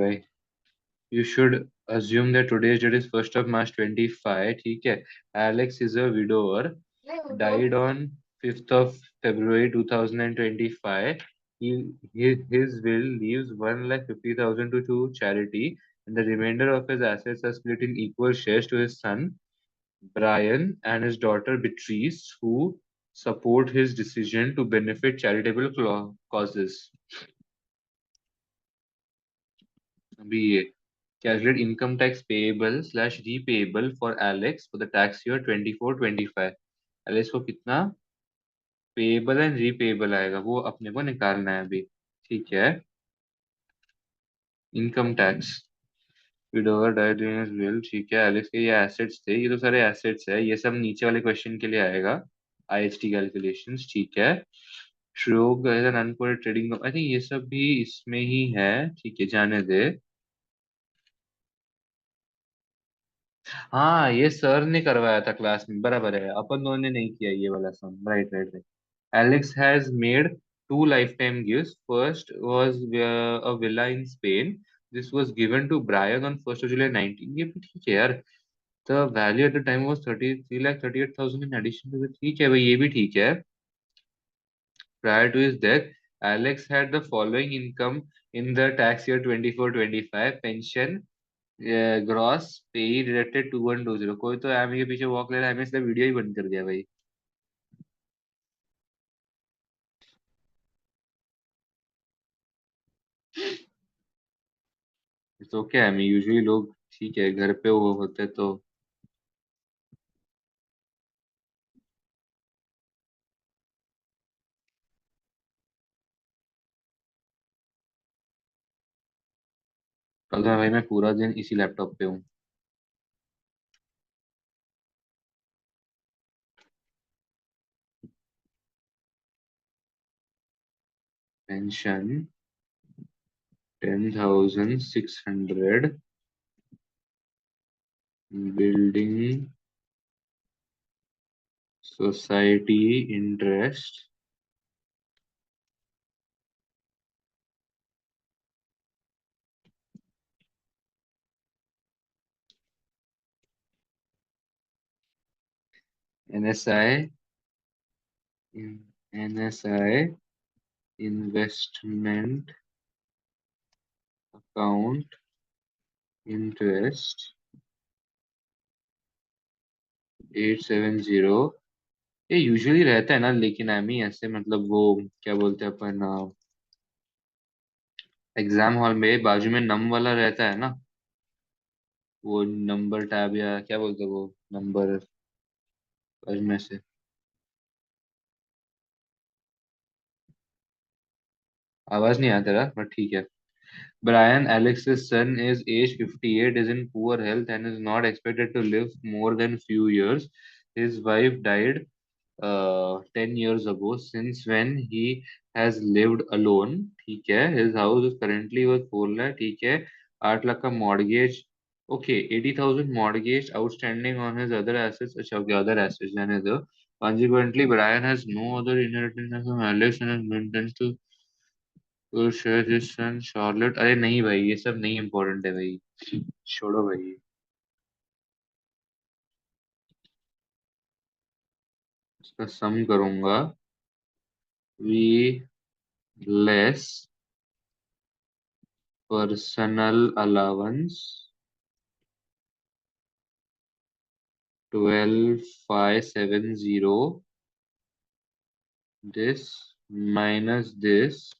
भाई, you should assume that today's date is 1st of March 25. ठीक है. Alex is a widower, died on 5th of February 2025. His will leaves 1,50,000 to charity, and the remainder of his assets are split in equal shares to his son Brian and his daughter Beatrice, who support his decision to benefit charitable causes. अभी ये calculate income tax payable slash repayable for Alex for the tax year 24-25. Alex को कितना payable and repayable आएगा वो अपने को निकालना है अभी. ठीक है. Income tax widower died during his will. ठीक है. एलेक्स के ये एसेट्स थे, ये तो सारे एसेट्स है, ये सब नीचे वाले क्वेश्चन के लिए आएगा. IHT calculations. ठीक है. श्रोग as an unquoted trading, I think ये सब भी इसमें ही है. ठीक है, जाने दे. हाँ, ये सर ने करवाया था क्लास में, बराबर है, अपन दोनों ने नहीं किया ये वाला sum. Right right right. Alex has made two lifetime gifts. First was a villa in Spain. This was given to Brian on 1st of July 19. ये भी ठीक है यार. The value at the time was 33,38,000 in addition to. ठीक है भाई, ये भी ठीक है. Prior to his death, Alex had the following income in the tax year 24-25. Pension gross pay deducted 2120. कोई तो एमी के पीछे वॉक ले रहा है, एमी इसलिए वीडियो ही बंद कर दिया भाई. तो क्या एमी, यूजुअली लोग ठीक है घर पे वो होते तो. कल तो भाई मैं पूरा दिन इसी लैपटॉप पे हूँ. Pension 10,600. Building society interest. NSI. NSI investment account interest 870. ये यूजुअली रहता है ना, लेकिन एमी ऐसे मतलब वो क्या बोलते हैं अपन, एग्जाम हॉल में बाजू में नम वाला रहता है ना, वो नंबर टैब या क्या बोलते हैं वो नंबर में से. आवाज नहीं आता रहा, बट ठीक है. Brian, Alex's son, is age 58, is in poor health, and is not expected to live more than few years. His wife died 10 years ago, since when he has lived alone. ठीक है. His house is currently worth 4 lakh. ठीक है. 8 lakh का mortgage. Okay, 80,000 mortgage outstanding on his other assets. अच्छा, okay, other assets जाने दो. Consequently, Brian has no other inheritance from Alex and is meant to share his son Charlotte. अरे नहीं भाई, ये सब नहीं इम्पोर्टेंट है भाई, छोड़ो भाई. इसका सम करूंगा. We less personal allowance 12,570. This minus this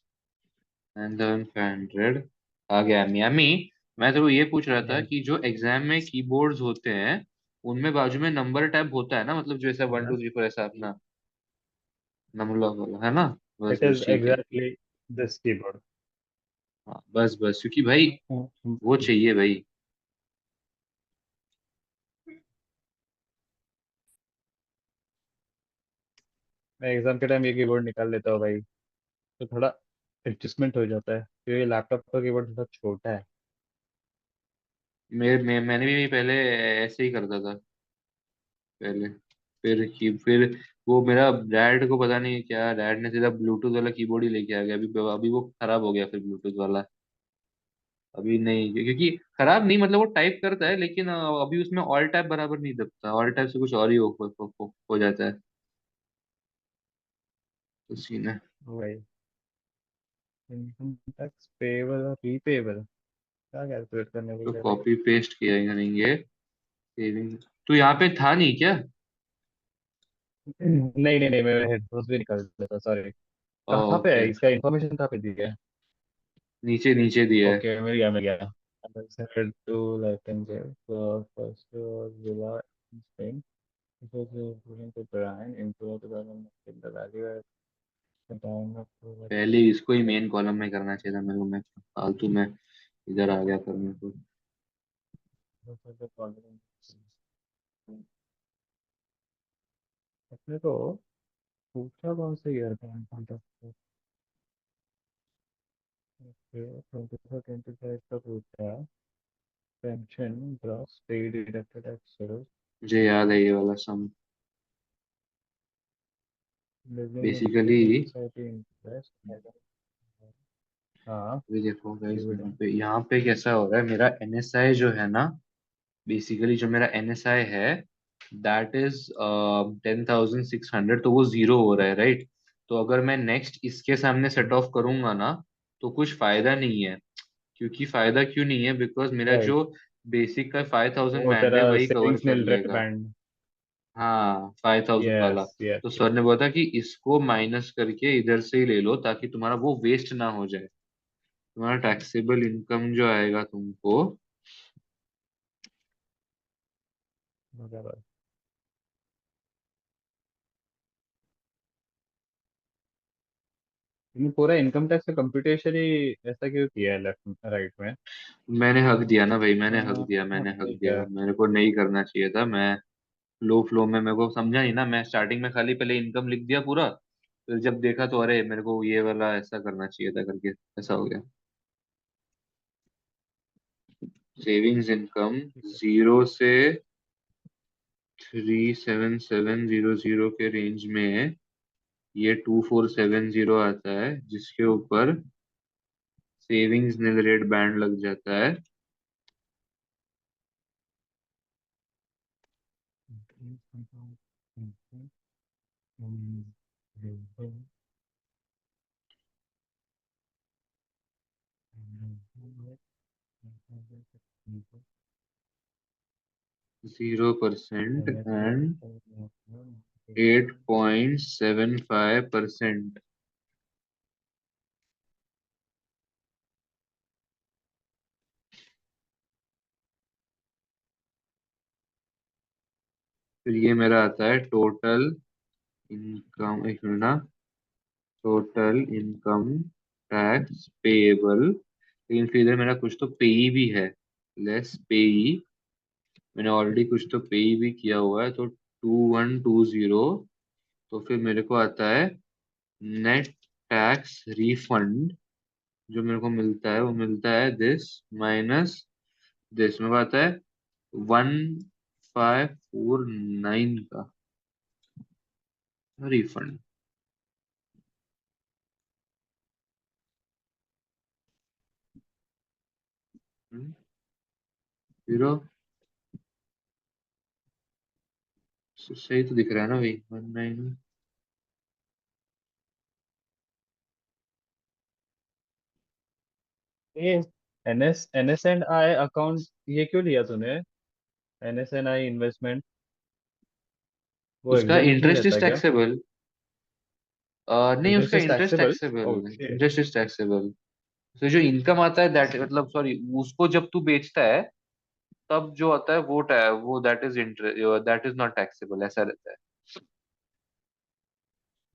and 7,500. आ गया मियामी. मैं तो ये पूछ रहा था Yes, कि जो एग्जाम में कीबोर्ड्स होते हैं उनमें बाजू में नंबर टैब होता है ना, मतलब जैसा one two yes. Three four ऐसा अपना नंबर लॉक वाला है ना. बस It बस is ठीक है. exactly this keyboard. हाँ बस बस, क्योंकि भाई वो चाहिए भाई. मैं एग्जाम के टाइम ये कीबोर्ड निकाल लेता हूँ भाई, तो थोड़ा एडजस्टमेंट हो जाता है क्योंकि लैपटॉप का कीबोर्ड थोड़ा छोटा है। मैंने भी पहले ऐसे ही करता था पहले. फिर वो मेरा डैड को पता नहीं क्या, डैड ने सीधा ब्लूटूथ वाला कीबोर्ड ही लेके आ गया. अभी अभी वो खराब हो गया फिर ब्लूटूथ वाला. अभी नहीं, क्योंकि खराब नहीं, मतलब वो टाइप करता है, लेकिन अभी उसमें ऑल टाइप बराबर नहीं दबता, ऑल टाइप से कुछ और ही हो जाता है, तो सीन है। वही। इनकम टैक्स पेएबल और रीपेएबल क्या कैलकुलेट करने को तो कह रहा है? कॉपी पेस्ट किया ही करेंगे। सेविंग, तो यहाँ पे था नहीं क्या? नहीं नहीं नहीं, मैं हेडफोन्स भी निकाल देता, सॉरी। कहाँ पे ओके, है इसका इन्फॉर्मेशन, कहाँ पे दी है? नीचे नीचे दिया है। ओके, मिल गया मिल गया। Head to Lightenberg for first Villa in Spain. It was given to Brian in 2000 the value at the time of पहले इसको ही मेन कॉलम में करना चाहिए था मेरे को, मैं फालतू में इधर आ गया करने को। the following. अपने को पूछा कौन से ईयर का इनकम टैक्स? 24-25 का पूछा। Pension gross pay deducted excess मुझे याद है ये वाला sum. Living basically insurance society interest. हाँ, अभी देखो गाइस, यहाँ डिविडेंड। पे कैसा हो रहा है, मेरा एनएसआई जो है ना, बेसिकली जो मेरा एनएसआई है, दैट इज 10,600, तो वो जीरो हो रहा है, राइट? तो अगर मैं नेक्स्ट इसके सामने सेट ऑफ करूंगा ना, तो कुछ फायदा नहीं है। क्योंकि फायदा क्यों नहीं है? बिकॉज मेरा राइट, जो बेसिक का 5,000 वो बैंड है तेरा वही कवर सेविंग्स कर नील रेट लेगा। बैंड। हाँ, 5,000 वाला। यस यस तो सर यस। ने बोला था कि इसको माइनस करके इधर से ही ले लो, ताकि तुम्हारा वो वेस्ट ना हो जाए। तुम्हारा टैक्सेबल इनकम जो आएगा तुमको, बराबर। ये पूरा इनकम टैक्स का कंप्यूटेशन ही ऐसा क्यों किया है लेफ्ट राइट में? मैंने हक दिया ना भाई, मैंने हक हाँ, दिया, मैंने हक ठीक दिया, है। मेरे को नहीं करना चाहिए था। मैं लो फ्लो में, मेरे को समझा नहीं ना, मैं स्टार्टिंग में खाली पहले इनकम लिख दिया पूरा, फिर जब देखा तो अरे मेरे को ये वाला ऐसा करना चाहिए था, करके ऐसा हो गया। सेविंग्स इनकम ठीक है। 0 से 377,000 के रेंज में ये 2,470 आता है, जिसके ऊपर सेविंग्स निल रेट बैंड लग जाता है। हम्म। 0% एंड 8.75%। फिर ये मेरा आता है टोटल इनकम, एक मिनट ना, टोटल इनकम टैक्स पेएबल, लेकिन फिर इधर मेरा कुछ तो पेई भी है, लेस पेई। मैंने ऑलरेडी कुछ तो पेई भी किया हुआ है, तो 2,120। तो फिर मेरे को आता है नेट टैक्स रिफंड, जो मेरे को मिलता है वो मिलता है दिस माइनस दिस, मेरे को आता है 1,549 का रिफंड। जीरो, सही तो दिख रहा है ना भाई, 19। ये N S and I account ये क्यों लिया तूने? NS&I इन्वेस्टमेंट वो उसका एग्जाम नहीं इंटरेस्ट रहता इज क्या? टैक्सेबल। नहीं, इंटरेस्ट उसका is interest taxable? Taxable, okay. Interest is taxable. तो जो इनकम आता है दैट, मतलब सॉरी, उसको जब तू बेचता है तब जो आता है वो that is interest, that is not taxable, ऐसा रहता है।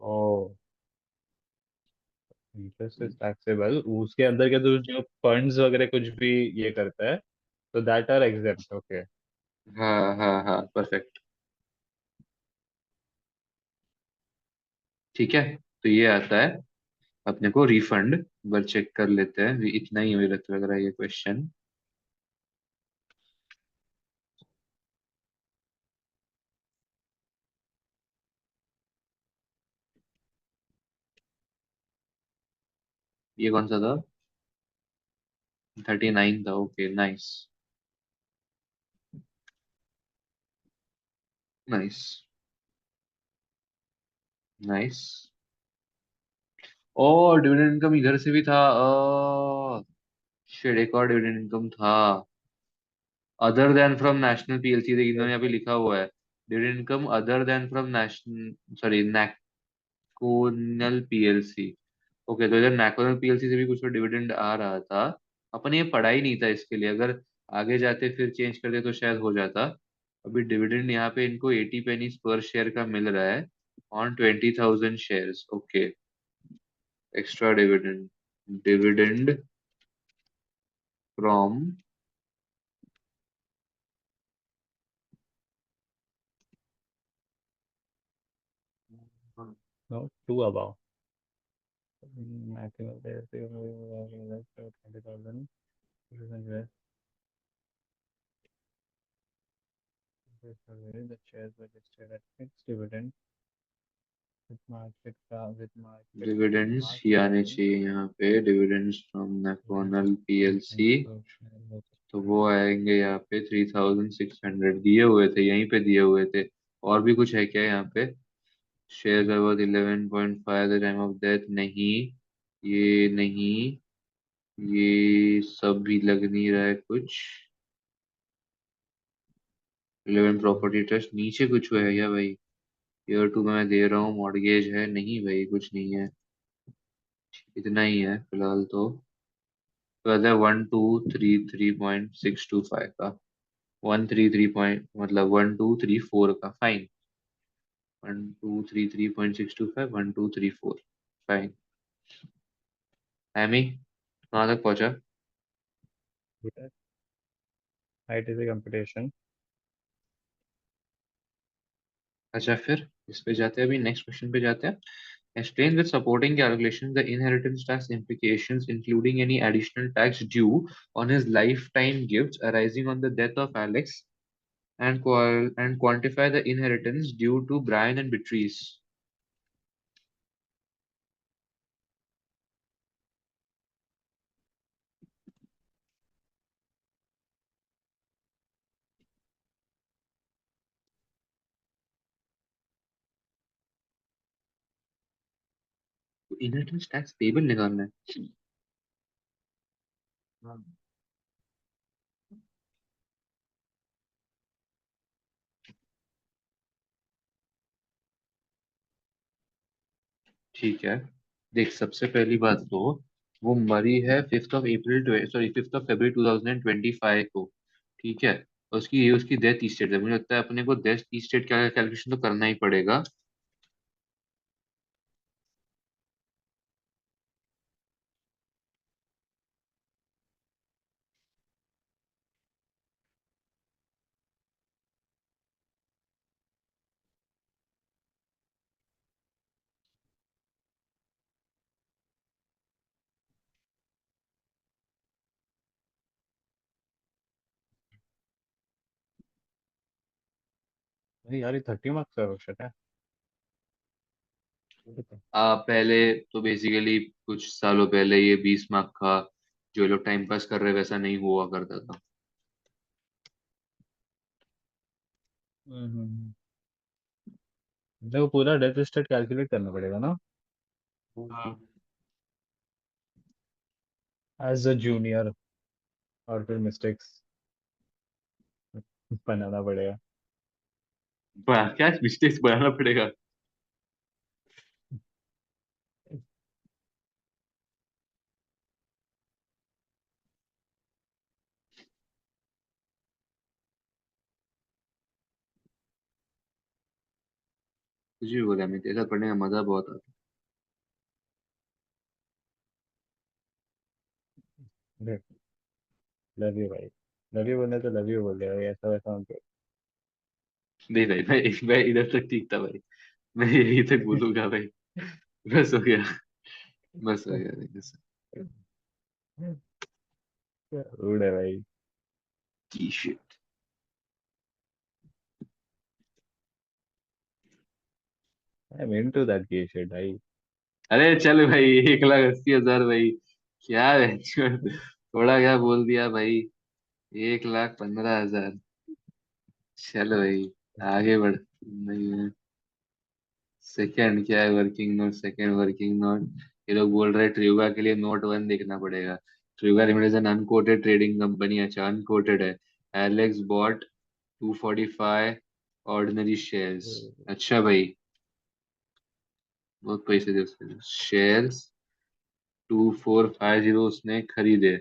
ओ, इंटरेस्ट इज टैक्सेबल उसके अंदर के तो जो फंड्स वगैरह कुछ भी ये करता है, तो दैट आर एग्जेम्प्ट। ओके। हाँ हाँ हाँ, परफेक्ट। ठीक है, तो ये आता है अपने को रिफंड। एक बार चेक कर लेते हैं, इतना ही मेरे को लग रहा है ये क्वेश्चन। ये कौन सा था? 39 था, ओके, नाइस। नाइस। नाइस। और डिविडेंड इनकम इधर से भी था। शिट, एक और डिविडेंड इनकम था, other than from National PLC. देखिए इन्होंने यहाँ पे लिखा हुआ है, dividend income other than from National, sorry, नैकोनल पीएलसी। ओके, तो इधर नैकोनल पीएलसी से भी कुछ तो डिविडेंड आ रहा था। अपन ये पढ़ा ही नहीं था इसके लिए, अगर आगे जाते फिर चेंज करते तो शायद हो जाता। अभी डिविडेंड यहाँ पे इनको 80 पेनीज पर शेयर का मिल रहा है on 20,000 shares. Okay, extra dividend, dividend from, No, two above. I think there's 20,000. The shares were listed at fixed dividend with dividends ही market आने value. चाहिए यहाँ पे, डिविडेंड्स फ्रॉम नैकोनल पीएलसी। So share was तो वो आएंगे यहाँ पे 3,600, दिए हुए थे, यहीं पे दिए हुए थे। और भी कुछ है क्या यहाँ पे? Shares are worth 11.5 the time of death, नहीं, ये नहीं, ये सब भी लग नहीं रहा है कुछ। 11 प्रॉपर्टी ट्रस्ट, नीचे कुछ है क्या भाई? ईयर टू में मैं दे रहा हूँ, मॉर्गेज है, नहीं भाई कुछ नहीं है, इतना ही है फिलहाल तो आता है 1,233.625 का, 133 पॉइंट मतलब 1,234 का, फाइन। 1,233.625, 1,234, फाइन। एमी कहाँ तक पहुंचा? height is a computation. अच्छा, फिर इस पे जाते हैं, अभी नेक्स्ट क्वेश्चन पे जाते हैं। Explain with supporting calculations the inheritance tax implications, including any additional tax due on his lifetime gifts arising on the death of Alex, and quantify the inheritance due to Brian and Beatrice. तो inheritance tax table निकालना है। हाँ, ठीक है। देख, सबसे पहली बात तो वो मरी है 5 अप्रैल, सॉरी 5 फरवरी 2025 को, ठीक है। उसकी ये उसकी डेथ स्टेट है, मुझे लगता है अपने को डेथ स्टेट का कैलकुलेशन तो करना ही पड़ेगा। नहीं यार, ये 30 मार्क्स का क्वेश्चन है। पहले तो बेसिकली कुछ सालों पहले ये 20 मार्क का, जो लोग टाइम पास कर रहे वैसा नहीं हुआ करता था। हम्म। देखो, पूरा डेथ स्टेट कैलकुलेट करना पड़ेगा ना, हाँ। एज अ जूनियर, और फिर मिस्टेक्स बनाना पड़ेगा। क्या मिस्टेक्स बनाना पड़ेगा? कुछ भी बोला, मैं तेरे साथ पढ़ने का मजा बहुत आता लव यू भाई, लव यू बोलने तो लव यू बोल दिया भाई, ऐसा वैसा मत है। नहीं भाई, मैं इधर तक ठीक था भाई, मैं यही तक बोलूंगा भाई। बस हो गया, बस हो गया भाई, बस। बोल। रूड है भाई। की shit. I am into that gay shit भाई। अरे चल भाई, 1,80,000 भाई, क्या है? थोड़ा क्या बोल दिया भाई। 1,15,000। चलो भाई, आगे बढ़। नहीं, सेकंड क्या है? Working note, second working note. ये लोग बोल रहे हैं ट्रियोगा के लिए नोट वन देखना पड़ेगा। Trioga limited is an unquoted trading company. अच्छा, अनकोटेड है। Alex bought 245 ordinary shares. अच्छा भाई, बहुत पैसे दे उसके शेयर्स। 2450 उसने खरीदे,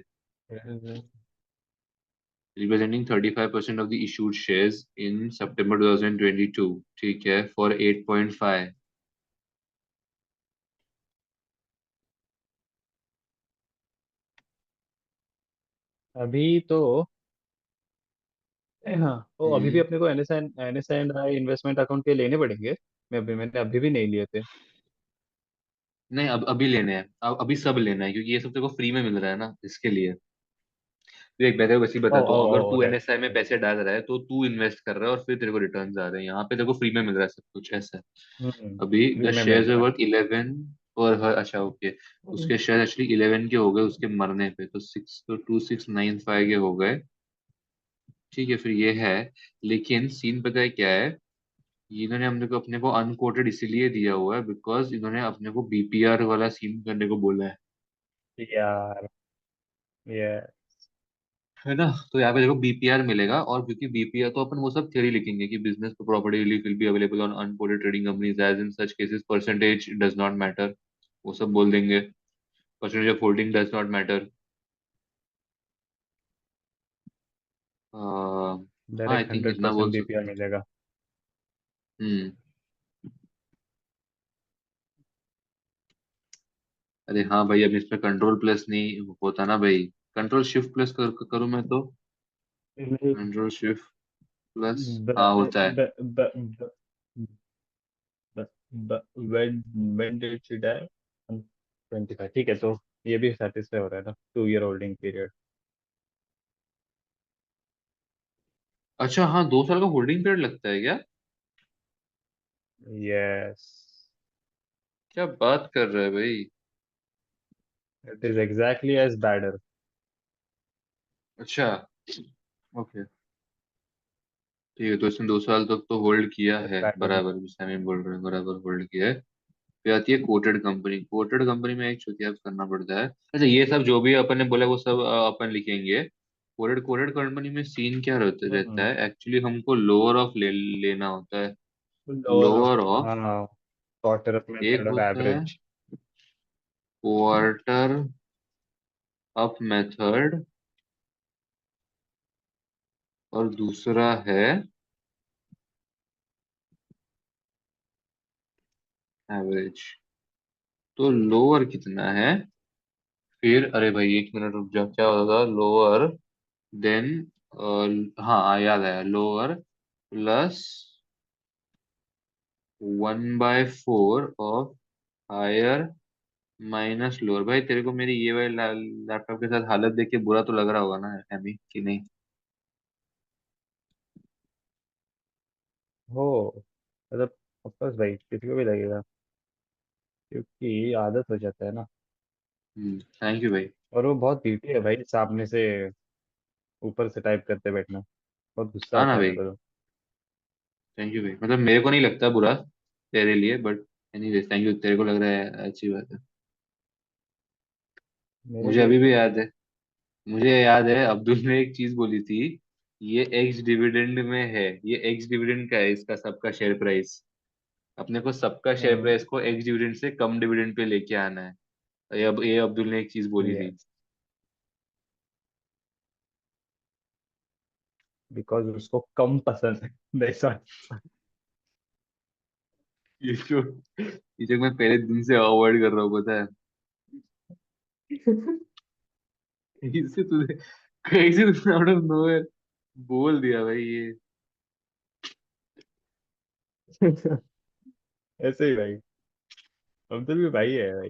representing 35% of the issued shares in सितंबर 2022। ठीक है, फॉर 8.5। अभी तो हाँ, तो अभी भी हम्म। अपने को N S and I investment account के लेने पड़ेंगे। मैंने अभी भी नहीं लिए थे। नहीं, अब अभी लेने हैं, अब अभी सब लेना है, क्योंकि ये सब तेरे को फ्री में मिल रहा है ना, इसके लिए। तो एक बेहतर वैसे ही ओ बताता ओ हूँ, अगर ओ तू दैट। एनएसआई में पैसे डाल रहा है तो तू इन्वेस्ट कर रहा है और फिर तेरे को रिटर्न्स आ रहे हैं, यहाँ पे तेरे को फ्री में मिल रहा है सब कुछ, ऐसा है। अभी द फ्री में मिल शेयर्स आर रहा वर्थ 11। और अच्छा ओके, है। उसके शेयर एक्चुअली 11 के हो गए उसके मरने पे, तो 2695 के हो गए। ठीक है, फिर ये है। लेकिन सीन पता है क्या है? ये इन्होंने हमने को अपने को अनकोटेड इसीलिए दिया हुआ है बिकॉज इन्होंने अपने को बीपीआर वाला सीन करने को बोला है। यार ये है ना? तो यहाँ पे देखो बीपीआर मिलेगा, और क्योंकि बीपीआर तो अपन वो सब थ्योरी लिखेंगे कि business property relief will be available on unquoted trading companies as in such cases percentage does not matter. वो सब बोल देंगे। Percentage of holding does not matter. हाँ, आई डायरेक्ट थिंक हंड्रेड इतना बोल परसेंट सकते। बीपीआर मिलेगा। हम्म। अरे हाँ भाई, अब इसमें कंट्रोल प्लस नहीं होता ना भाई। कंट्रोल शिफ्ट प्लस करूँ मैं तो? नहीं। कंट्रोल शिफ्ट प्लस, ब, हाँ होता है। ब, ब, ब, when did she die? 25। ठीक है, तो ये भी सेटिस्फाई हो रहा है ना, 2 ईयर होल्डिंग पीरियड। अच्छा हाँ, 2 साल का होल्डिंग पीरियड लगता है क्या? यस। क्या बात कर रहा है भाई? इट इज एग्जैक्टली एज बैडर। अच्छा, ओके। ठीक है, तो इसने 2 साल तक तो होल्ड किया एज है, बैडर। बराबर जो सैमी बोल रहे हैं, बराबर होल्ड किया है। फिर आती है कोटेड कंपनी। कोटेड कंपनी में एक चुतिया करना पड़ता है। अच्छा, ये सब जो भी अपन ने बोला वो सब अपन लिखेंगे। कोटेड कोटेड कंपनी में सीन क्या रहता हम्म। है एक्चुअली? हमको लोअर ऑफ लेना होता है। Lower lower of. हाँ, क्वार्टर ऑफ एक मेथड ऑफ होता है एवरेज। क्वार्टर ऑफ मेथड, और दूसरा है एवरेज। तो लोअर कितना है? फिर अरे भाई, 1 मिनट रुक जा, क्या होगा लोअर? देन, हाँ याद आया, lower plus 1/4 of higher minus lower. भाई तेरे को मेरी ये वाली लैपटॉप के साथ हालत देख के बुरा तो लग रहा होगा ना एमी, कि नहीं? हो मतलब ऑफकोर्स भाई, किसी को भी लगेगा, क्योंकि आदत हो जाता है ना। थैंक यू भाई। और वो बहुत पीटी है भाई, सामने से ऊपर से टाइप करते बैठना। बहुत गुस्सा हाँ ना आता है भाई, मेरे को तो। थैंक यू भाई, मतलब मेरे को नहीं लगता बुरा तेरे लिए, बट एनीवेज थैंक यू, तेरे को लग रहा है, अच्छी बात है। मेरे मुझे लिए अभी भी तो याद है। मुझे याद है अब्दुल ने एक चीज बोली थी। ये एक्स डिविडेंड में है, ये एक्स डिविडेंड का है, इसका सबका शेयर प्राइस। अपने को सबका शेयर प्राइस को एक्स डिविडेंड से कम डिविडेंड पे लेके आना है। ये अब ये अब्दुल ने एक चीज बोली थी। यस, बिकॉज उसको कम पसंद है वैसा। ये जो ये जो मैं पहले दिन से अवॉइड कर रहा हूँ, पता है? इससे तुझे कहीं से तुमने आउट ऑफ नोवेयर बोल दिया भाई ये। ऐसे ही भाई, अब्दुल भी भाई है भाई।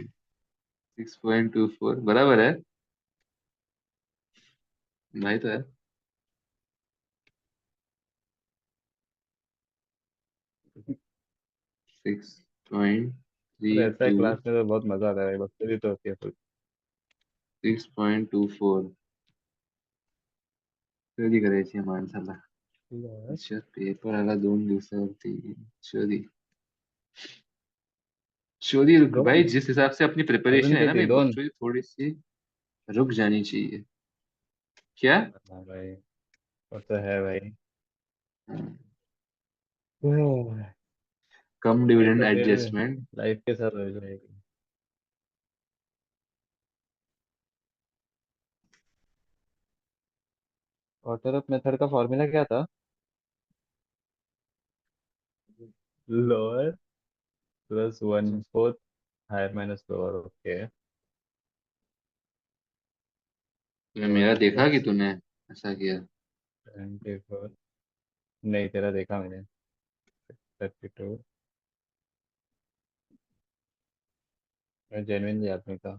6.24 बराबर है। भाई तो है। रहता है 6.32। क्लास में तो बहुत मजा आता है भाई, बकचोदी तो होती है full। 6.24। चोरी करे छे माणसाला. लॉयर अच्छा पेपराला 2 दिवसावरती चोरी. चोरी रुक भाई, लोन जिस हिसाब से अपनी प्रिपरेशन अर्जुन है की ना थी मेरे को, लोन। चोरी थोड़ी सी रुक जानी चाहिए. क्या? हाँ भाई, वो तो है भाई। हाँ, लाइफ कम डिविडेंड तो फिर एडजस्टमेंट. लाइफ के साथ हो जाएगी। ऑर्डर ऑफ मेथड का फॉर्मूला क्या था? Lower plus one fourth higher minus lower, okay. तूने मेरा 12 देखा कि प्लस तूने ऐसा किया? 24, नहीं तेरा देखा मैंने। 32, मैं जेन्युइनली आदमी था।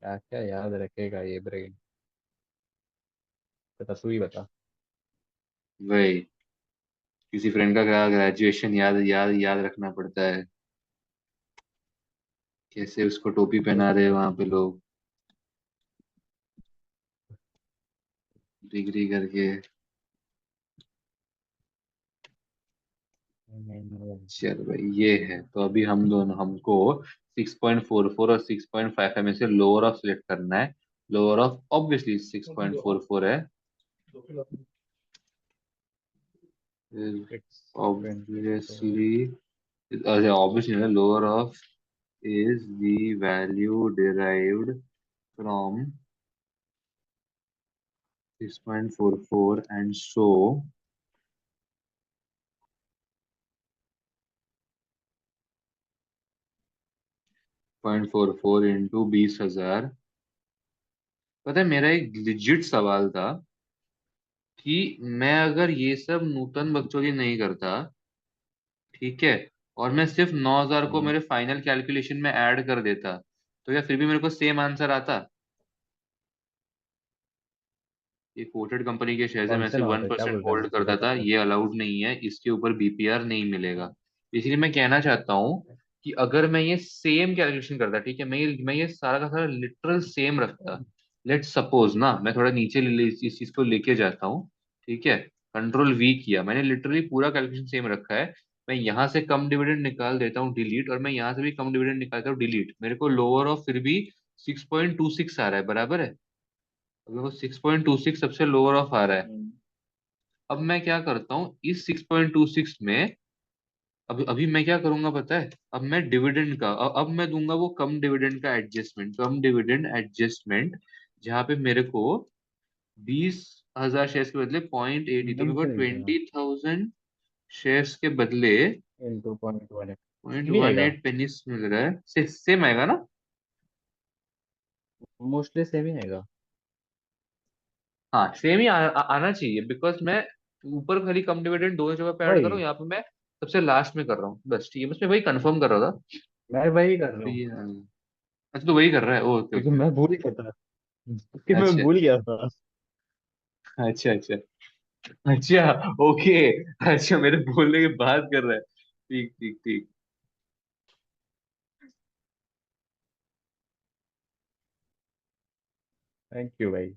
क्या क्या याद रखेगा ये ब्रेन? बता, तू ही बता। वही, किसी फ्रेंड का ग्रेजुएशन याद याद याद रखना पड़ता है. कैसे उसको टोपी पहना रहे हैं वहां पे लोग, डिग्री करके. चल भाई ये है, तो अभी हम दोनों हमको 6.44 और 6.55 में से लोअर ऑफ सिलेक्ट करना है. लोअर ऑफ ऑब्वियसली 6.44 है. Six twenty four obviously, obviously lower of is the value derived from 6.44 and so 0.44 into 20,000. पता है मेरा एक लिजिट सवाल था कि मैं अगर ये सब नूतन बकचोदी नहीं करता, ठीक है, और मैं सिर्फ 9,000 को मेरे फाइनल कैलकुलेशन में ऐड कर देता, तो क्या फिर भी मेरे को सेम आंसर आता? ये कोटेड कंपनी के शेयर है, कौन मैं से सिर्फ ना वन होता है, क्या परसेंट बोल रहा है, होल्ड मेरे को करता बता था, दो। ये अलाउड नहीं है, इसके ऊपर बीपीआर नहीं मिलेगा. इसलिए मैं कहना चाहता हूँ कि अगर मैं ये सेम कैलकुलेशन करता, ठीक है, मैं ये सारा का सारा लिटरल सेम रखता. लेट सपोज ना, मैं थोड़ा नीचे इस चीज को लेके जाता हूँ, ठीक है. कंट्रोल वी किया मैंने, लिटरली पूरा कैलकुलेशन सेम रखा है. मैं यहाँ से कम डिविडेंड निकाल देता हूँ डिलीट, और मैं यहाँ से भी कम डिविडेंड निकालता हूँ डिलीट, मेरे को लोअर ऑफ फिर भी 6.26 आ रहा है, बराबर है. अब मेरे को 6.26 सबसे लोअर ऑफ आ रहा है. अब मैं क्या करता हूँ इस 6.26 में, अभी अभी मैं क्या करूंगा पता है, अब मैं डिविडेंड का अब मैं दूंगा वो कम डिविडेंड का एडजस्टमेंट, कम डिविडेंड एडजस्टमेंट, जहाँ पे मेरे को 20,000 शेयर्स के बदले 0.80, तो मेरे नींद को से नहीं था। 20,000 शेयर्स के बदले इंटू पॉइंट वन पॉइंट नहीं वन आएगा। एट पेनिस मिल रहा है. सेम आएगा ना? मोस्टली सेम ही आएगा। हाँ सेम ही आना चाहिए, बिकॉज मैं ऊपर खाली कम डिविडेंड दोनों जगह पे ऐड कर रहा हूँ, वही, यहाँ पे मैं सबसे लास्ट में कर रहा हूँ, बस ठीक है, बस मैं वही कंफर्म कर रहा था. मैं वही कर रहा तो हूँ। ये अच्छा तो वही कर रहा है, ओके क्योंकि ओके. मैं भूल गया था, क्योंकि मैं अच्छा भूल गया था। अच्छा अच्छा. अच्छा ओके. अच्छा मेरे बोलने के बाद कर रहा है, ठीक ठीक ठीक. थैंक यू भाई,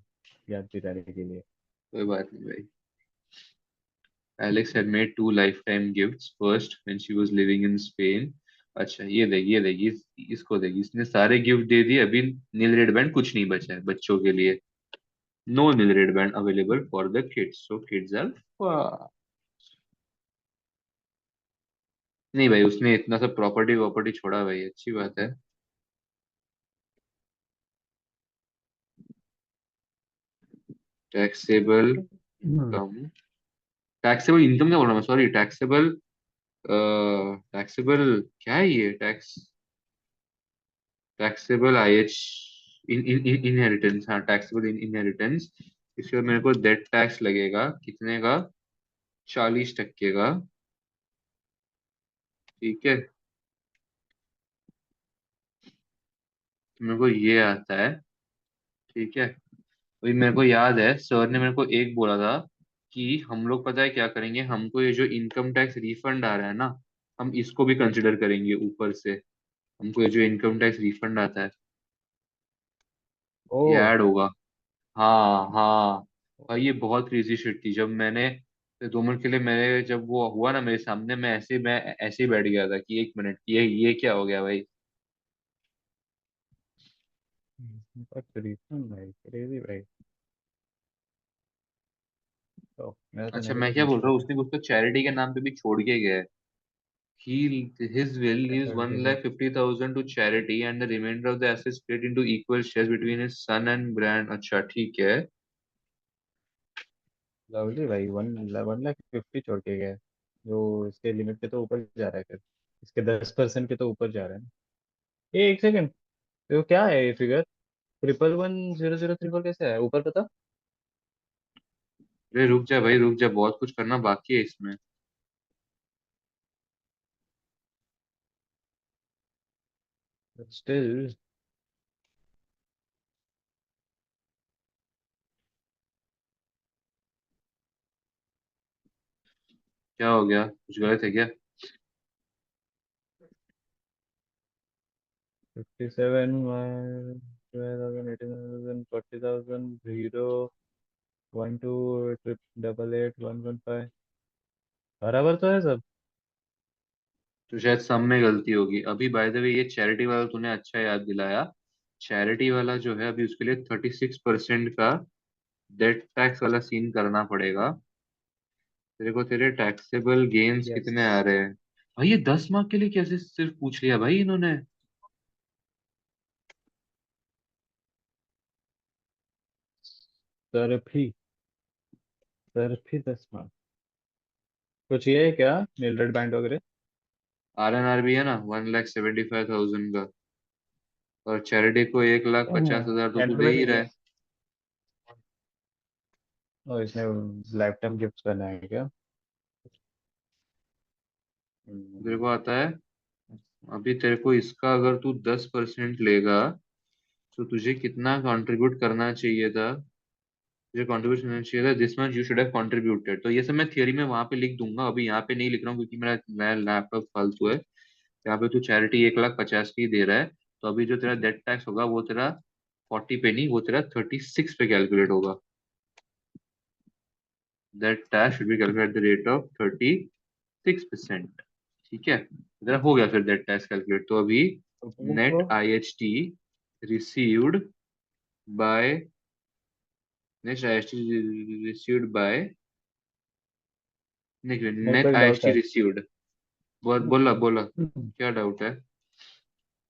याद दिलाने के लिए। कोई बात नहीं भाई. Alex had made 2 lifetime gifts. First, when she was living in Spain. अच्छा ये देगी इसको देगी, इसने सारे गिफ्ट दे दिए, अभी नील रेड बैंड कुछ नहीं बचा है बच्चों के लिए. No nil rate band available for the kids, so kids are. नहीं भाई, उसने इतना सब प्रॉपर्टी वॉपर्टी छोड़ा भाई, अच्छी बात है. Taxable income. टैक्सेबल इनकम क्या बोल रहा हूँ मैं, सॉरी, टैक्सेबल. टैक्सेबल क्या है ये, taxable I H, in inheritance. हाँ टैक्सेबल इन इनहेरिटेंस. इसके बाद मेरे को डेट टैक्स लगेगा कितने का, 40% का, ठीक है. तो मेरे को ये आता है, ठीक है. अभी मेरे को याद है सर ने मेरे को एक बोला था कि हम लोग पता है क्या करेंगे, हमको ये जो इनकम टैक्स रिफंड आ रहा है ना, हम इसको भी कंसिडर करेंगे ऊपर से. हमको ये जो इनकम टैक्स रिफंड आता है ओ। ये ऐड होगा। हाँ हाँ। भाई ये बहुत क्रेजी शिट थी जब मैंने 2 मिनट के लिए मेरे जब वो हुआ ना मेरे सामने, मैं ऐसे ही बैठ गया था कि 1 मिनट ये क्या हो गया भाई। रिफंड भाई, क्रेजी भाई। तो मेरा तो अच्छा नेगेटिव मैं क्या बोल रहा हूँ, इन्वेस्टमेंट है। उसने कुछ तो चैरिटी के नाम पे भी छोड़ के गया है। he his will क्या is कर one देगा? lakh 50,000 to charity and the remainder of the assets split into equal shares between his son and grand। अच्छा ठीक है। लवली भाई, 1,50,000 छोड़ के गया है, जो इसके लिमिट के तो ऊपर जा रहा है फिर। इसके 10% के तो ऊपर जा रहा है। ये एक सेकंड, तो क्या है ये फिगर? 111003 कैसे है ऊपर पता? अरे रुक जा भाई रुक जा, बहुत कुछ करना बाकी है इसमें। स्टिल। क्या हो गया, कुछ गलत है क्या? 57, 12,000, 18,000, 40,000, 0, 12, 888, 115। बराबर तो है सब। तो शायद सम में गलती होगी अभी। बाय द वे ये चैरिटी वाला तूने अच्छा याद दिलाया। चैरिटी वाला जो है अभी उसके लिए 36% का डेट टैक्स वाला सीन करना पड़ेगा तेरे को। तेरे टैक्सेबल गेन्स यस। कितने आ रहे हैं? भाई ये 10 मार्क के लिए कैसे सिर्फ पूछ लिया भाई इन्होंने? तरफी, तरफी 10 मार्क। कुछ ये है क्या, मिलरेड बैंड वगैरह? आर भी है ना 1,75,000 का। और चैरिटी को 1,50,000 तो तू एंड दे में ही नहीं रहा दिया। है। और इसने लाइफ टाइम गिफ्ट करना है क्या? तेरे को हम्म, आता है। अभी तेरे को इसका अगर तू 10% लेगा तो तुझे कितना कंट्रीब्यूट करना चाहिए था? तुझे कंट्रीब्यूट करना चाहिए था this much you should have contributed. तो ये सब मैं थियरी में वहां पे लिख दूंगा, अभी यहाँ पे नहीं लिख रहा हूँ क्योंकि मेरा नया लैपटॉप फालतू है। यहाँ पे तू चैरिटी 1,50,000 की दे रहा है। तो अभी जो तेरा डेट टैक्स होगा वो तेरा 40 पे नहीं, वो तेरा 36 पे कैलकुलेट होगा। That tax should be calculate at the rate of 36%। ठीक है, तेरा हो गया फिर दैट टैक्स कैलकुलेट। तो अभी तो वो net I H T received by net I H T received by मेरे को नेट एक आई एच डाउट टी है। रिसीव्ड। बोला बोला क्या डाउट है?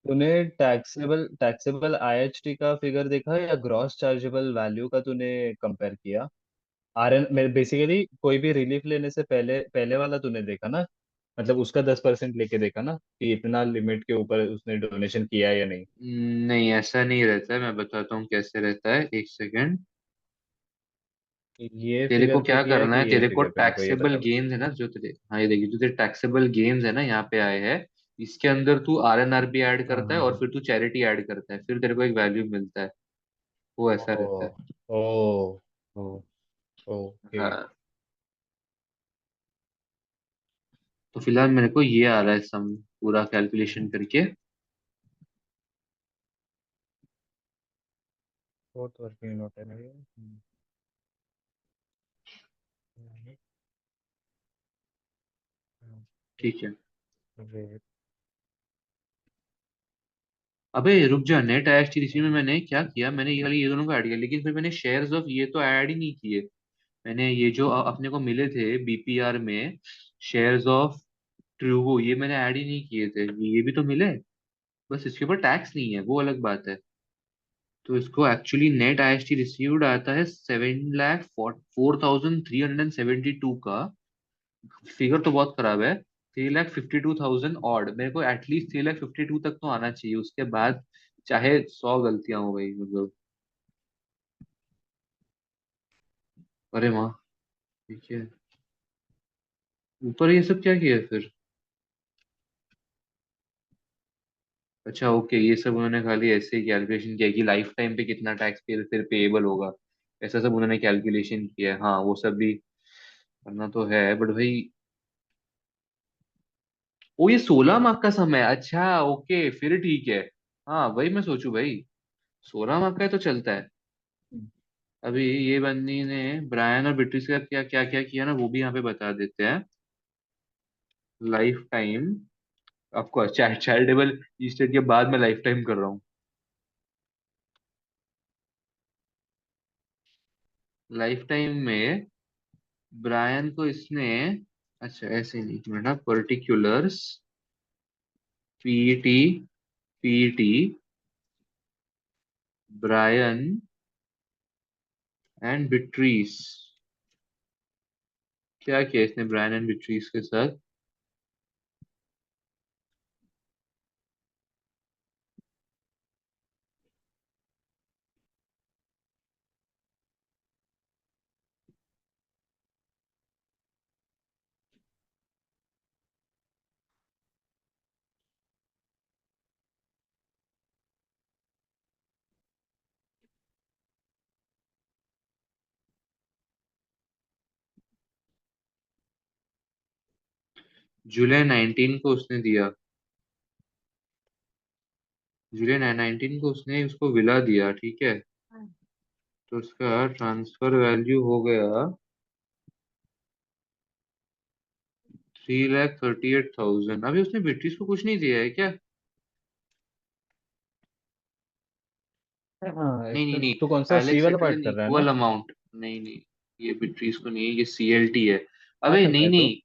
तूने टैक्सेबल टैक्सेबल आईएचटी का फिगर देखा या ग्रॉस चार्जेबल वैल्यू का तूने कंपेयर किया? आरएन मेरे बेसिकली कोई भी रिलीफ लेने से पहले पहले वाला तूने देखा ना, मतलब उसका 10% लेके देखा ना कि इतना लिमिट के ऊपर उसने डोनेशन किया है या नहीं? नहीं ऐसा नहीं रहता है, मैं बताता हूँ कैसे रहता है, एक सेकेंड। ये तेरे को फिगर पे क्या किया है करना कि है, ये तेरे को फिगर पे, मेरे को ये टैक्सेबल बता बस। गेन्स है ना जो तेरे, हाँ ये देखिए जो तेरे टैक्सेबल गेन्स है ना यहाँ पे आए हैं। इसके अंदर तू आर एन आर भी ऐड हाँ करता है हाँ और हाँ। फिर तू चैरिटी ऐड करता है, फिर तेरे को एक वैल्यू मिलता है। वो ऐसा रहता ओ है। ओ ओ ओके। हाँ। तो फिलहाल मेरे को ये आ रहा है सम पूरा कैलकुलेशन करके। फोर्थ वर्किंग नोट है ना ये? ठीक है। वेट। अबे रुक जा, नेट आईएचटीसी में मैंने क्या किया, मैंने ये वाली ये दोनों को ऐड किया लेकिन फिर मैंने शेयर्स ऑफ ये तो ऐड ही नहीं किए। मैंने ये जो अपने को मिले थे बीपीआर में शेयर्स ऑफ ट्रूवो, ये मैंने ऐड ही नहीं किए थे। ये भी तो मिले, बस इसके ऊपर टैक्स नहीं है, वो अलग बात है। तो इसको एक्चुअली नेट आईएसटी रिसीव्ड आता है 7,04,372 का। फिगर तो बहुत खराब है। 3,52,000 ऑड, मेरे को एटलीस्ट 3,52 तक तो आना चाहिए, उसके बाद चाहे 100 गलतियां हो गई मतलब। अरे वाह। ठीक है। ऊपर ये सब क्या किया है फिर? अच्छा ओके, ये सब उन्होंने खाली ऐसे ही कैलकुलेशन किया कि लाइफ टाइम पे कितना टैक्स फिर पेएबल होगा। ऐसा सब उन्होंने कैलकुलेशन किया है, हाँ वो सब भी करना तो है बट भाई ओ ये 16 माह का समय है। अच्छा ओके फिर ठीक है। हाँ वही मैं सोचू भाई, 16 माह का है तो चलता है। अभी ये बंदी ने ब्रायन और ब्रिटिश का क्या क्या क्या किया ना, वो भी यहाँ पे बता देते हैं। Life time, of course charitable estate के बाद मैं लाइफ टाइम कर रहा हूँ। लाइफ टाइम में ब्रायन को इसने, अच्छा ऐसे नहीं, एक minute, particulars, PT, PT, Brian and Beatrice, क्या किया इसने ब्रायन एंड बिट्रीस के साथ। जुलाई 19 को उसने दिया, जुलाई 19 को उसने उसको विला दिया, ठीक है। तो उसका ट्रांसफर वैल्यू हो गया 3,38,000। अभी उसने ब्रिटिश को कुछ नहीं दिया है क्या? हाँ, नहीं नहीं इसका नहीं, तो कौन सा सी एलेक्स वाला सेटल पार्ट इन कर रहा है इक्वल ना? अमाउंट। नहीं नहीं, ये ब्रिटिश को नहीं है, ये सीएलटी है। क्या अबे कर रहा नहीं है तो? नहीं,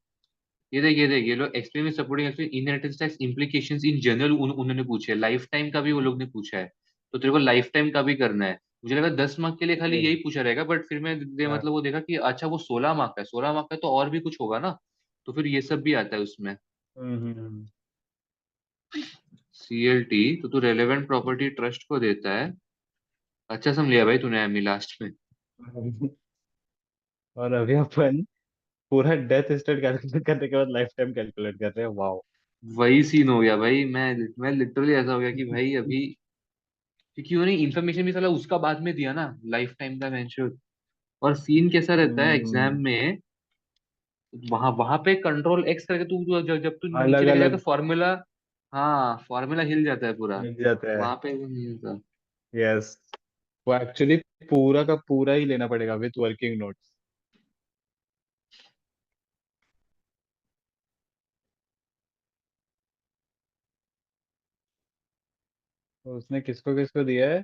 ये देख ये लोग explain with supporting explain inheritance tax implications in general उन्होंने पूछे है, लाइफ टाइम का भी वो लोग ने पूछा है। तो तेरे को लाइफ टाइम का भी करना है। मुझे लगा 10 माह के लिए खाली अरे यही पूछा रहेगा, बट फिर यार। मतलब वो देखा कि अच्छा वो 16 माह का है, 16 माह का है तो और भी कुछ होगा ना। तो फिर ये सब भी आता है उसमें। हम्म। सीएलटी तो तू रेलेवेंट प्रॉपर्टी ट्रस्ट को देता है। अच्छा समझ लिया भाई तूने एमी लास्ट में। और अभी अपन पूरा डेथ स्टेट कैलकुलेट करने के बाद लाइफ टाइम कैलकुलेट कर रहे हैं, वाओ। वही सीन हो गया भाई, मैं लिटरली ऐसा हो गया कि भाई अभी, क्योंकि उन्होंने इन्फॉर्मेशन भी साला उसका बाद में दिया ना, लाइफ टाइम का मेंशन। और सीन कैसा रहता है एग्जाम हम्म। में, वहां वहां पे कंट्रोल एक्स करके जब तू नीचे अलग लेके जाता अलग फॉर्मूला, हाँ फॉर्मूला हिल जाता है पूरा। मिल जाता है। वहां पे वो नहीं होता। यस। वो एक्चुअली पूरा का पूरा ही लेना पड़ेगा विथ वर्किंग नोट्स। तो उसने किसको किसको दिया है?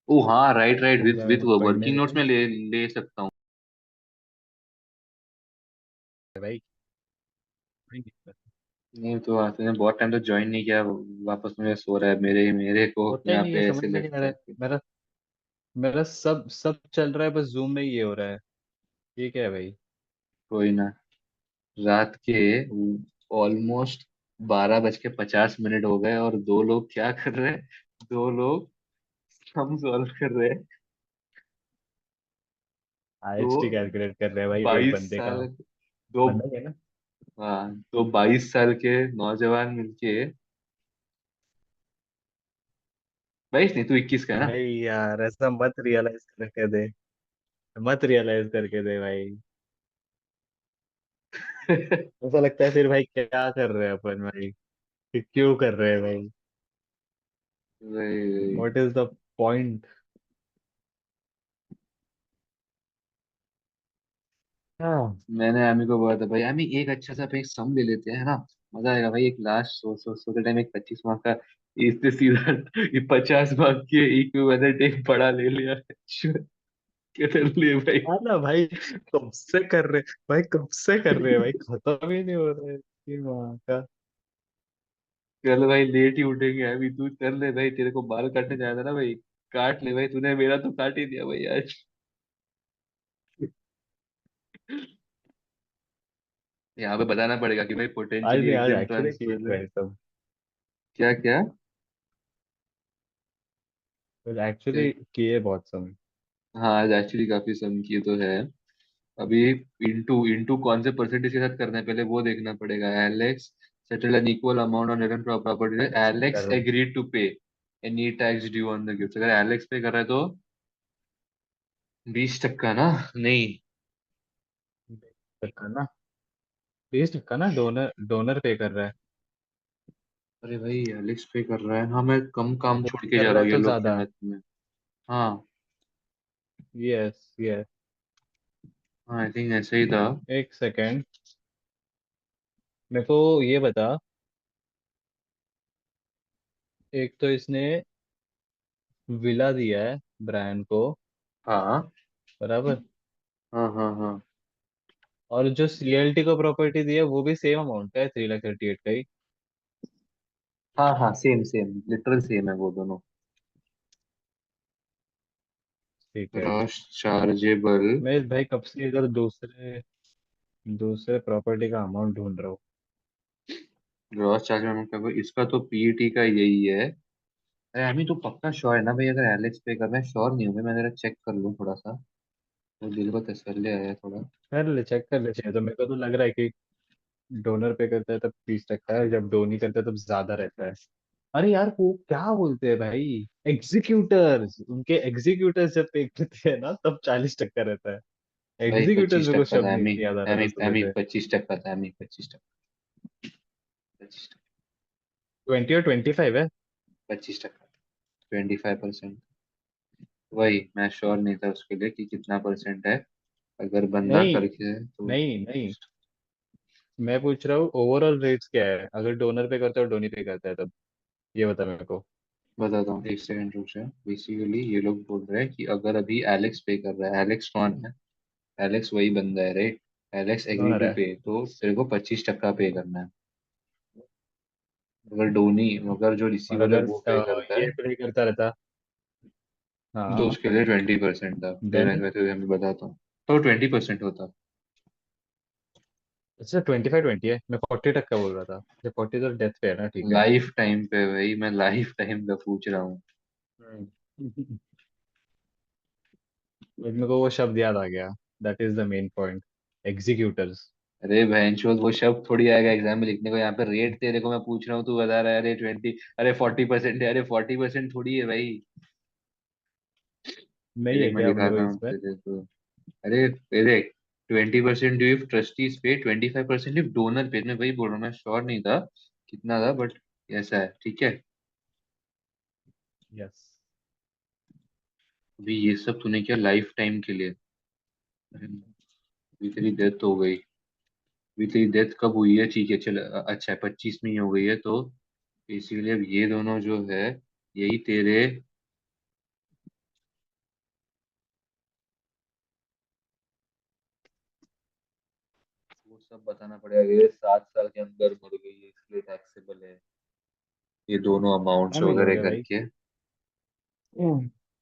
ओ हाँ राइट राइट, विथ पूरा विथ पढ़ने वर्किंग नोट्स दे में ले ले सकता हूँ। भाई। नहीं, नहीं तो आते हैं, बहुत टाइम तो ज्वाइन नहीं किया, वापस मुझे सो रहा है, मेरे मेरे को होता ही यहाँ नहीं है, पे समझ ऐसे में नहीं आ रहा लटका है। के। मेरा मेरा सब सब चल रहा है, बस जूम में ही ये हो रहा है। ये क्या है भाई? कोई ना। रात के ऑलमोस्ट 12:50 हो गए और दो लोग क्या कर रहे हैं, दो लोग सम सॉल्व कर रहे हैं। तो आईएसटी कैलकुलेट कर रहे हैं भाई, एक 22 बंदे का। साल दो, बंदा ही है ना? हाँ तो 22 साल के नौजवान मिलके, 22 नहीं, तू 21 का है ना। भाई यार, ऐसा मत रियलाइज करके दे। मत रियलाइज करके दे भाई। ऐसा लगता है फिर भाई, क्या कर रहे हैं अपन भाई? कि क्यों कर रहे हैं भाई? वही वही। What is the point? हाँ। मैंने आमी को बोला था भाई, आमी एक अच्छा सा एक सम ले लेते हैं है ना, मजा आएगा भाई, एक लास्ट सोते टाइम एक 25 मार्क का, इससे सीधा ये 50 मार्क के इक्विवेलेंट एक बड़ा ले लिया। कर लिए भाई। हाँ ना भाई, कब से कर रहे? भाई कब से कर रहे हैं भाई, खत्म ही नहीं हो रहा है ये वहाँ का। चल भाई लेट ही उठेंगे, अभी तू कर ले भाई, तेरे को बाल काटने जाना था ना भाई, काट ले भाई, तूने मेरा तो काट ही दिया भाई आज। यहाँ पे बताना पड़ेगा कि भाई आज पोटेंशियली नहीं, आज एग्जाम एक्चुअली किए ट्रांसफर है। हुए हैं सब। क्या क्या क्या? एक्चुअली किए बहुत समय। हाँ आज एक्चुअली काफी सम की तो है। अभी इंटू इंटू कौन से परसेंटेज के साथ करना है पहले वो देखना पड़ेगा। Alex settle an equal amount on Aaron property, Alex कर agreed to pay any tax due on the gift. अगर एलेक्स पे कर रहा है तो 20% ना, नहीं, करना। 20 टक्का ना, डोनर डोनर पे कर रहा है। अरे भाई एलेक्स पे कर रहा है, हाँ मैं कम काम छोड़ डोनर के कर जा रहा रहा है हूँ ये तो लोग के ज्यादा। मैथ में। हाँ। Yes yes. हाँ आई थिंक ऐसे ही था। एक सेकेंड, मेरे को ये बता। एक तो इसने विला दिया है ब्रायन को, हाँ बराबर। हाँ हाँ हाँ और जो सीएलटी को प्रॉपर्टी दी है वो भी सेम अमाउंट का है, 3,38 का ही। हाँ हाँ सेम सेम लिटरल सेम है वो दोनों। ठीक है। Cross chargeable. मैं भाई कब से इधर दूसरे दूसरे प्रॉपर्टी का अमाउंट ढूंढ रहा हूँ। ग्रॉस चार्जेबल मतलब इसका तो पीईटी का यही है। अरे अमी तू पक्का श्योर है ना भाई, अगर एलेक्स पे कर रहा है? श्योर नहीं हूँ मैं जरा चेक कर लूँ थोड़ा सा, तो दिल को तसल्ली आया थोड़ा। कर ले, चेक कर ले, चाहिए तो मेरे को तो लग रहा है कि डोनर पे करता है तब 30 टक्का है, जब डोनी करता है तब ज्यादा रहता है। अरे यार वो क्या बोलते हैं भाई, एग्जीक्यूटर्स, उनके एग्जीक्यूटर्स जब पे करते हैं ना तब 40 टक्का रहता है। भाई एग्जीक्यूटर्स पच्चीस मेरे को टक्का था शब्द एमी। नहीं याद आ रहा था एमी सुबह एमी से। 25 टक्का था एमी, 25 टक्का। 20 और 25 है। 25 टक्का। 25%। वही मैं श्योर नहीं था उसके लिए कि कितना परसेंट है, अगर बंदा नहीं करके है तो। नहीं नहीं, मैं पूछ रहा हूँ ओवरऑल रेट्स क्या है अगर डोनर पे करता है और डोनी पे करता है तब, ये बता मेरे को। बताता हूँ, एक सेकंड रुक जा। बेसिकली ये लोग बोल रहे हैं कि अगर अभी एलेक्स पे कर रहा है, एलेक्स कौन है? एलेक्स वही बंदा है right. Alex agree donor to है। पे, तो तेरे को 25 टक्का पे करना है। अगर डोनी, अगर जो और रिसीवर है अगर वो पे करता ये है प्ले करता रहता। तो हाँ। उसके लिए 20% था। फिर देन मैं तुझे हमें बताता हूँ, तो 20% होता। अच्छा, 25-20 है, मैं 40 टक्का बोल रहा था। जब 40 तो डेथ पे है ना, ठीक है। लाइफ टाइम पे भाई, मैं लाइफ टाइम का पूछ रहा हूँ। हम्म। बट मेरे को वो शब्द याद आ गया, that is the main point, executors. अरे बहनचोद वो शब्द थोड़ी आएगा एग्जाम में लिखने को, यहाँ पे रेट तेरे को मैं पूछ रहा हूँ, तू बता रहा है अरे 20, अरे 40% है, अरे 40% थोड़ी है भाई। नहीं तेरे है मैं क्या अपने को दिखाता हूँ इसमें। तेरे को। अरे देख, 20% इफ ट्रस्टीज पे, 25% इफ डोनर पे। मैं वही बोल रहा हूँ, मैं श्योर नहीं था कितना था, बट ऐसा है ठीक है। यस। अभी ये सब तूने किया लाइफ टाइम के लिए। अरे, अभी तेरी डेथ हो गई। अभी तेरी डेथ कब हुई है? ठीक है चल, अच्छा है 25 में ही हो गई है तो इसीलिए अब ये दोनों जो है यही तेरे, वो सब बताना पड़ेगा। ये 7 साल के अंदर मर गई है इसलिए टैक्सेबल है, ये दोनों अमाउंट्स आई मीन हो वगैरह गया भाई। करके।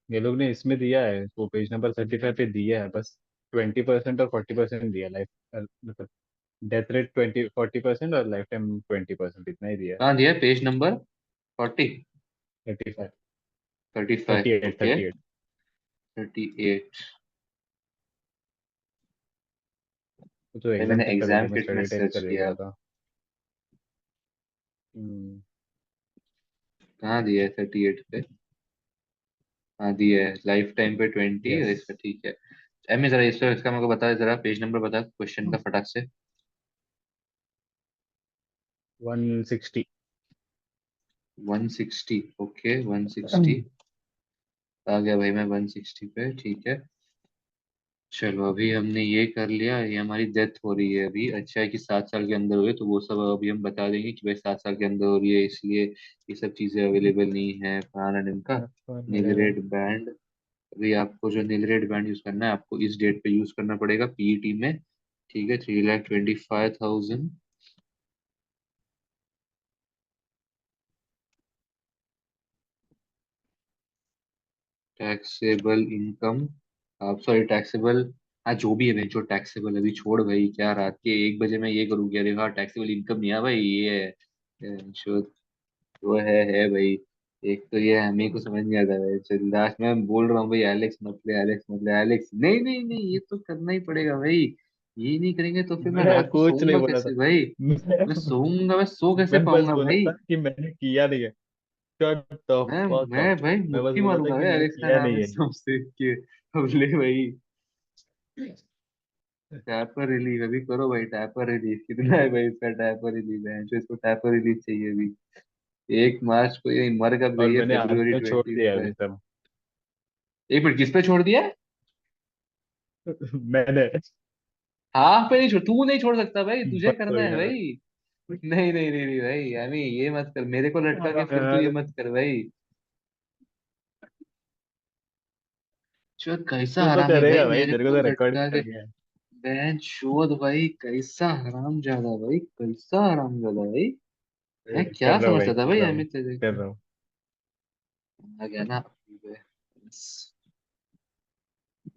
ये लोग ने इसमें दिया है, वो पेज नंबर 35 पे दिया है बस। 20% और 40% दिया लाइफ, मतलब डेथ रेट 20-40% और लाइफ टाइम 20%, इतना ही दिया है। कहाँ दिया है? Page number 40? 35। 35 38 ओके। 38। 38। वो तो भाई एग्जाम मैंने चेक कर एग्जाम देता, मैं किट में स्टडी टाइप सर्च कर देख किया। रहा था। हम्म। कहाँ दिया है 38 पे? हाँ दिया है लाइफ टाइम पे 20 और यस। इसका ठीक है। एम जरा इसका मेरे को बता, जरा पेज नंबर बता क्वेश्चन का फटाक से। 160। 160 ओके 160। आ गया भाई मैं 160 पे, ठीक है। चलो अभी हमने ये कर लिया, ये हमारी डेथ हो रही है अभी। अच्छा है कि 7 साल के अंदर हुए, तो वो सब अभी हम बता देंगे कि भाई 7 साल के अंदर हो रही है इसलिए ये सब चीजें अवेलेबल नहीं है फलाना ढिमका का। कौन नील मिलेगा। Red band. अभी आपको जो नील रेड बैंड यूज करना है, आपको इस डेट पे यूज करना पड़ेगा पीईटी में। ठीक है 3,25,000 टैक्सेबल इनकम। आप सॉरी टैक्सेबल, हाँ जो भी है जो टैक्सेबल अभी छोड़ भाई, क्या रात के 1 बजे मैं ये करूँ क्या? देखा टैक्सेबल इनकम नहीं है भाई, ये है जो वो है भाई। एक तो ये हमें को समझ नहीं आता है, चल लास्ट में बोल रहा हूँ भाई एलेक्स मत ले, एलेक्स मत ले, एलेक्स नहीं नहीं नहीं, ये तो करना ही पड़ेगा भाई। ये नहीं करेंगे तो फिर मैं मैं रात को कुछ नहीं सोऊंगा बोला था। कैसे भाई? मैं मैं सोऊंगा, मैं सो कैसे मैं बस पाऊंगा बोला भाई? था कि मैंने किया नहीं है। शट द मैं फक अप। मैं भाई मैं बस मुक्की बोला था मारूंगा कि भाई मैंने एलेक्स का किया नाम नहीं है है। सब देख के। अब ले भाई। टैपर रिलीफ अभी करो भाई, टैपर रिलीफ कितना है भाई इसका, टैपर रिलीफ है जो इसको टैपर रिलीफ चाहिए अभी। 1 मार्च को ये मर कब और गई है, मैंने आज फेब्रुवरी में छोड़ ट्वेंटी दिया है अभी फाइव सब। 1 मिनट, किस पे छोड़ दिया है? मैंने हाफ पे नहीं छोड़, तू नहीं छोड़ सकता भाई, तुझे बस हो करना है गया। भाई। नहीं नहीं नहीं नहीं भाई, यानी ये मत कर मेरे को लटका के, फिर तू ये यार मत कर भाई। चो कैसा तू तो हरामी भाई, करेगा भाई, मेरे तेरे को को तो रिकॉर्ड लटका के। कर गया है। बहन चोद भाई, कैसा हराम ज्यादा भाई, कैसा हराम ज्यादा भाई। मैं कर क्या रहा हूँ भाई, समझता था कर भाई रहा हूँ, अमित तेरे कर को। रहा हूँ। आ गया ना।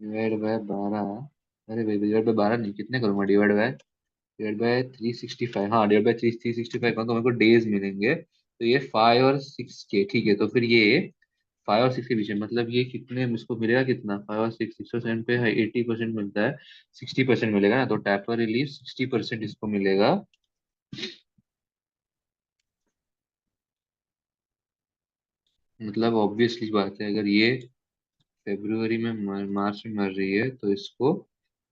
Divide by 12। अरे भाई डिवाइड बाय 12 नहीं, कितने करूंगा डिवाइड बाय? डिवाइड बाय 365, हाँ डिवाइड बाय 365 का तो मेरे को डेज मिलेंगे, तो ये 5 और 6 के, ठीक है, तो फिर ये 5 और 6 के बीच में, मतलब ये कितने इसको मिलेगा, कितना 5 और 6, 6% पे 80% मिलता है, 60% मिलेगा ना, तो टैपर रिलीफ 60% इसको मिलेगा। मतलब ऑब्वियसली बात है, अगर ये फेब्रुवरी में मार्च में मर रही है तो इसको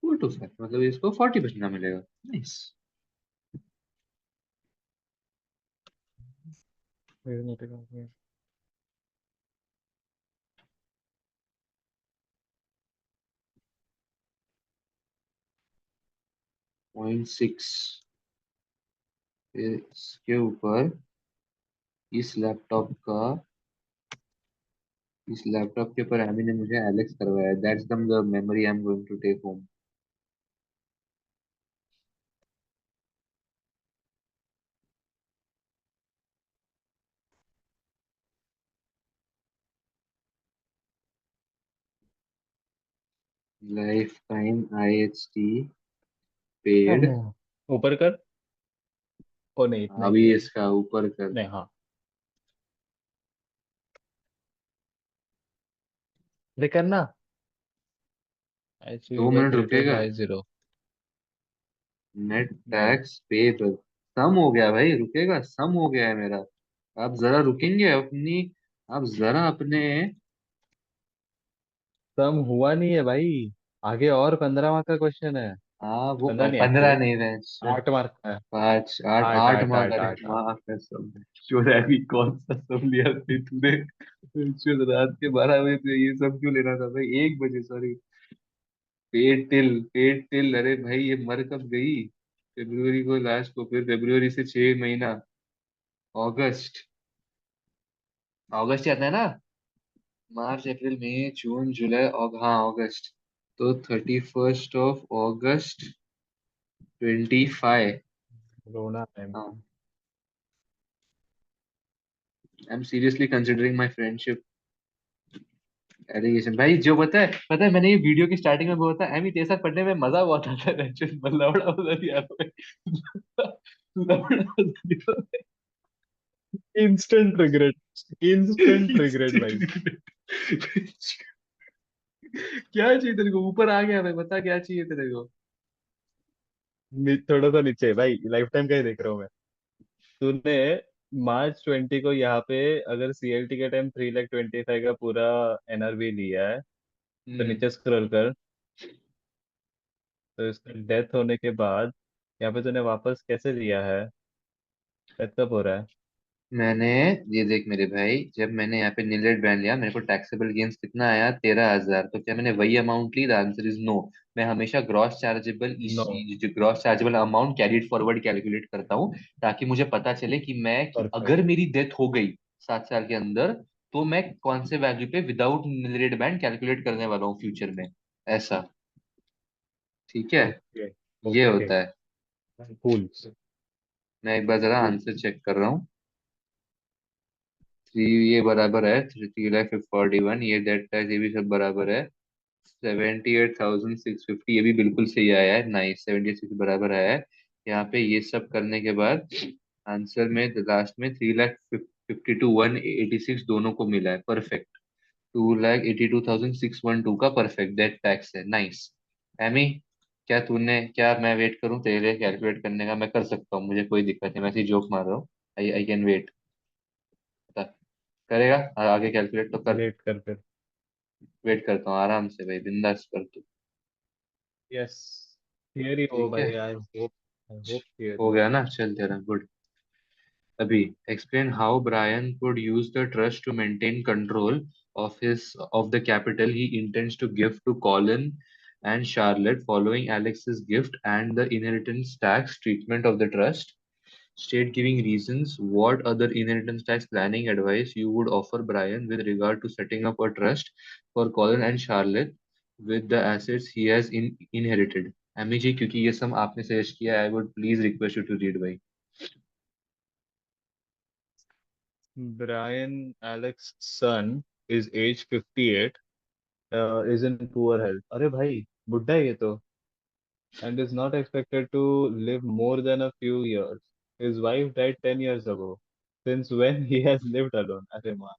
4 to 5, मतलब इसको 40% का मिलेगा। नाइस। मेरे नोट का हो 0.6। इसके ऊपर इस लैपटॉप का, इस लैपटॉप के ऊपर एमी ने मुझे एलेक्स करवाया, that's the memory I am going to take home. Lifetime IHT paid. गया। ऊपर कर। ओ नहीं, इतना ही अभी है। इसका ऊपर कर। नहीं, हाँ। अरे करना। दो अचीव मिनट ग्रेटर रुकेगा? बाय 0। नेट नहीं। टैक्स पेबल सम हो गया भाई, रुकेगा, सम हो गया है मेरा। आप जरा रुकेंगे अपनी, आप जरा अपने। कम हुआ नहीं है भाई। आगे और 15 मार्क का क्वेश्चन है। हाँ वो 15 नहीं 15 एक्चुअली। नहीं है। 8 मार्क का है। 5 8 आठ 8 आठ मार्क, आठ अरे आठ आठ माँ कसम। चोर अभी कौन सा सब लिया थे तूने? चोर रात के 12 बजे पे ये सब क्यों लेना था भाई, 1 बजे, सॉरी। पेड टिल अरे भाई ये मर कब गई? फेब्रुवरी को लास्ट को, फिर फेब्रुवरी से 6 महीना, अगस्त। अगस्त ही आता है ना? मार्च अप्रैल मई जून जुलाई हाँ अगस्त। तो 31st of August 25। रोना है। हाँ, I am seriously considering my friendship allegation भाई, जो पता है मैंने ये वीडियो की स्टार्टिंग में बोला था, एमी तेरे साथ पढ़ने में मजा बहुत आता है, एक्चुअली लवड़ा मजा नहीं आता है। लवड़ा मजा नहीं आता इंस्टेंट रिग्रेट, इंस्टेंट रिग्रेट भाई। है। क्या चाहिए तेरे को, ऊपर आ गया भाई, बता क्या चाहिए तेरे को? थोड़ा सा नीचे भाई, लाइफ टाइम का ही देख रहा हूँ मैं। तूने मार्च 20 को यहाँ पे, अगर सीएलटी के टाइम 3,25,000 का पूरा एनआरवी लिया है, तो हम्म। नीचे स्क्रॉल कर। तो इसका डेथ होने के बाद यहाँ पे तूने वापस कैसे लिया है? डेथ कब हो रहा है? मैंने, ये देख मेरे भाई, जब मैंने यहाँ पे नीलेट ब्रांड लिया, मेरे को टैक्सेबल गेन्स कितना आया, 13,000, तो क्या मैंने वही अमाउंट ली? The answer is no. मैं हमेशा ग्रॉस चार्जेबल, नो। जो gross chargeable amount carried forward calculate करता हूँ, ताकि मुझे पता चले कि परफेक्ट। अगर मेरी डेथ हो गई 7 साल के अंदर, तो मैं कौन से वैल्यू पे विदाउट नीलेट बैंड कैलकुलेट करने वाला हूँ फ्यूचर में, ऐसा। ठीक है, ओके। ये ओके। होता है। कूल। मैं एक बार जरा कूल। आंसर चेक कर रहा हूँ। थ्री, ये बराबर है 3,41, ये दैट टाइज, ये भी सब बराबर है। 78,650, ये भी बिल्कुल सही आया है, नाइस, 76 बराबर आया है। यहाँ पे ये सब करने के बाद आंसर में लास्ट में 3,52,186 दोनों को मिला है, परफेक्ट। 2,82,612 का परफेक्ट, दैट टैक्स है, नाइस। एमी, क्या मैं वेट करूं तेरे लिए कैलकुलेट करने का? मैं कर सकता हूँ, मुझे कोई दिक्कत नहीं, मैं ऐसी जोक मार रहा हूँ। आई आई कैन वेट। करेगा? आगे कैलकुलेट तो कर। वेट कर फिर। वेट करता हूँ आराम से भाई, बिंदास कर तू। यस। थियरी हो ठीक है, भाई, आई होप हो थियरी गया हो। ना, चल तेरा गुड। अभी explain how Brian could use the trust to maintain control of the capital he intends to give to Colin and Charlotte following Alex's gift and the inheritance tax treatment of the trust. State giving reasons. What other inheritance tax planning advice you would offer Brian with regard to setting up a trust for Colin and Charlotte with the assets he has inherited? Amy ji, क्योंकि ये सब आपने suggest किया, I would please request you to read भाई। Brian Alex's son is age 58, is in poor health. अरे भाई बुढ़ा है ये तो, and is not expected to live more than a few years. His wife died 10 years ago. Since when he has lived alone? अरे माँ,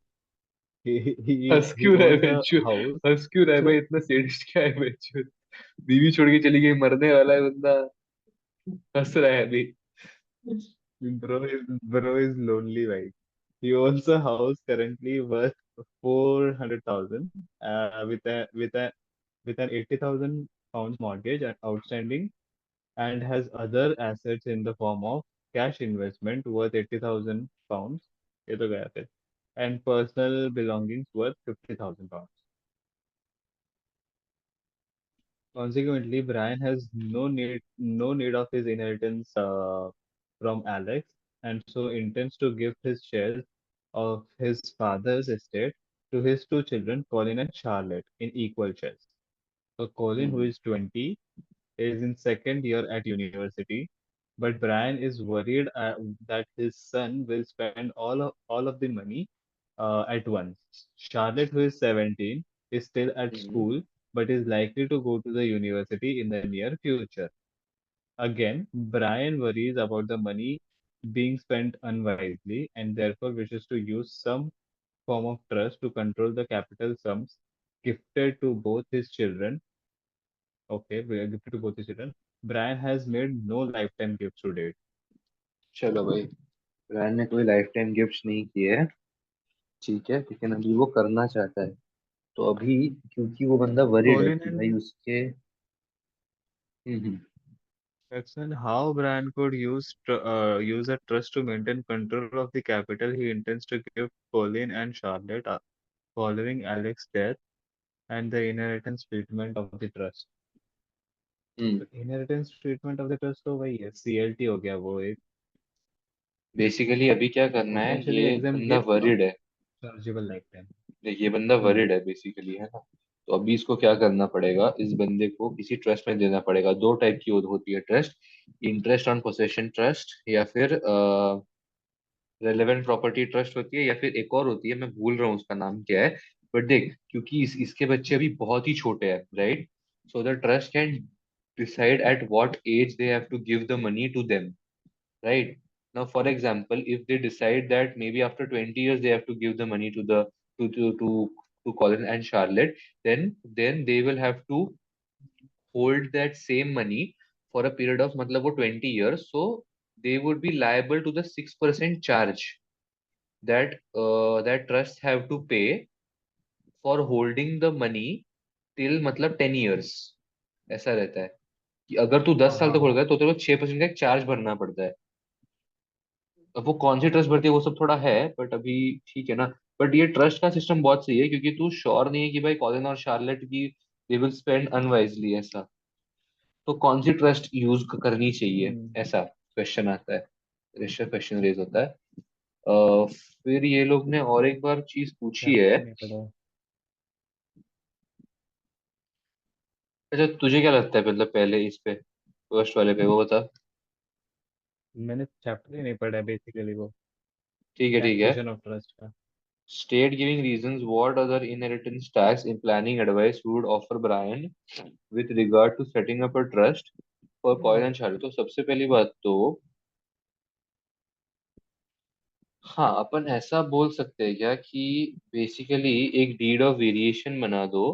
हंस he क्यों रहा है owns a बेंचू? house. हंस क्यों रहा है भाई? इतना सेडिस्ट क्या है बेंचू? बीवी छोड़ के चली गई, मरने वाला है बंदा, हंस रहा है अभी। Bro is lonely, right? He owns a house currently worth 400,000, with an 80,000 pounds mortgage outstanding, and has other assets in the form of cash investment worth 80,000 pounds. ये तो गया फिर. And personal belongings worth 50,000 pounds. Consequently, Brian has no need of his inheritance from Alex, and so intends to give his shares of his father's estate to his two children, Colin and Charlotte, in equal shares. So Colin, who hmm. is 20, is in second year at university, but Brian is worried that his son will spend all of the money at once. Charlotte, who is 17, is still at hmm. school but is likely to go to the university in the near future. Again, Brian worries about the money being spent unwisely and therefore wishes to use some form of trust to control the capital sums gifted to both his children. Okay, we are gifted to both his children. Brian has made no lifetime gifts to date. चलो भाई, Brian ने कोई life time gift नहीं किए है, ठीक है, लेकिन अभी वो करना चाहता है। तो अभी क्योंकि वो बंदा वरीड है Colin कि भाई and उसके। हम्म। Jackson, how Brian could use a trust to maintain control of the capital he intends to give Colin and Charlotte following Alex's death and the inheritance treatment of the trust. Hmm. Inheritance treatment of the trust तो वही है, CLT हो गया वो एक. Basically अभी क्या करना है, पोटेंशियली ये एग्जाम बंदा गिफ्ट नॉट वरीड है। Chargeable life time. देख, ये बंदा हम्म. वरीड है बेसिकली, है ना? तो अभी इसको क्या करना पड़ेगा, इस बंदे को किसी ट्रस्ट में देना पड़ेगा। दो टाइप की होती है trust, interest on possession trust या फिर रेलेवेंट प्रॉपर्टी ट्रस्ट होती है, या फिर एक और होती है, मैं भूल रहा हूँ उसका नाम क्या है। बट देख, क्योंकि इसके बच्चे अभी बहुत ही छोटे हैं, right? So the trust can decide at what age they have to give the money to them, right? Now, for example, if they decide that maybe after 20 years they have to give the money to the to Colin and Charlotte, then they will have to hold that same money for a period of मतलब वो 20 years, so they would be liable to the 6% charge that that trusts have to pay for holding the money till मतलब 10 years। ऐसा रहता है कि अगर तू हाँ 10 साल हाँ तक होगा हाँ. तो तेरे को 6% का एक चार्ज भरना पड़ता है। अब वो कौन सी ट्रस्ट भरती है वो सब थोड़ा है, बट अभी ठीक है ना। बट ये ट्रस्ट का सिस्टम बहुत सही है, क्योंकि तू श्योर नहीं है कि भाई कॉलिन और शार्लेट की दे विल स्पेंड अनवाइजली ऐसा। तो कौन सी ट्रस्ट यूज करनी चाहिए, हम्म. ऐसा क्वेश्चन आता है, ऐसा क्वेश्चन रेज होता है। फिर ये लोग ने और एक बार चीज पूछी है। चैप्टर नहीं पढ़ा. अच्छा, तुझे क्या लगता है, मतलब पहले इस पे, फर्स्ट वाले पे वो बता। मैंने चैप्टर ही नहीं पढ़ा बेसिकली वो, ठीक है, ठीक है। टैक्सेशन ऑफ ट्रस्ट का. State giving reasons what other inheritance tax in planning advice would offer Brian with regard to setting up a trust for Coil and Charlie। तो सबसे पहली बात तो, हाँ, अपन ऐसा बोल सकते हैं क्या कि बेसिकली एक डीड ऑफ वेरिएशन बना दो,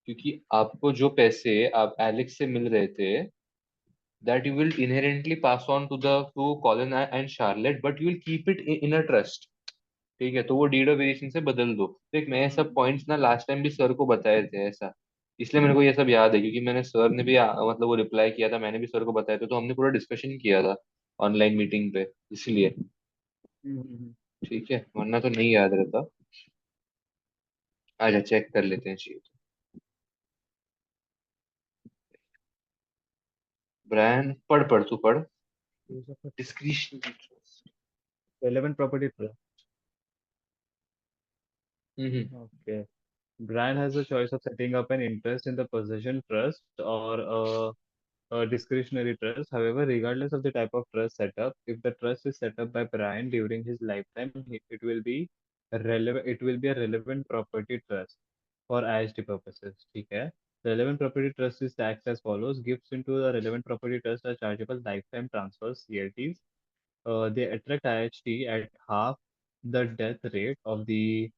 क्योंकि आपको जो पैसे आप एलेक्स से मिल रहे थे, that you will inherently pass on to Colin and Charlotte, but you will keep it in a trust. ठीक है, तो वो डीड ऑफ वेरिएशन से बदल दो। देख, मैं सब हम्म. पॉइंट्स ना लास्ट टाइम भी सर को बताए थे ऐसा, इसलिए मेरे को ये सब याद है, क्योंकि मैंने सर ने भी मतलब वो रिप्लाई किया था, मैंने भी सर को बताया था, तो हमने पूरा डिस्कशन किया था ऑनलाइन मीटिंग पे, इसलिए। हम्म। ठीक है, वरना तो नहीं याद रहता। आजा चेक कर लेते हैं चीज। ब्रायन, पढ़ पढ़ तू पढ़। Discretionary trust. Relevant property trust. Hmm. Okay. Brian has a choice of setting up an interest in the possession trust or a discretionary trust. However, regardless of the type of trust setup, if the trust is set up by Brian during his lifetime, it will be relevant. It will be a relevant property trust for IHT purposes. ठीक है? Relevant property trust is taxed as follows: gifts into the relevant property trust are chargeable lifetime transfers (CLTs). They attract IHT at half the death rate of the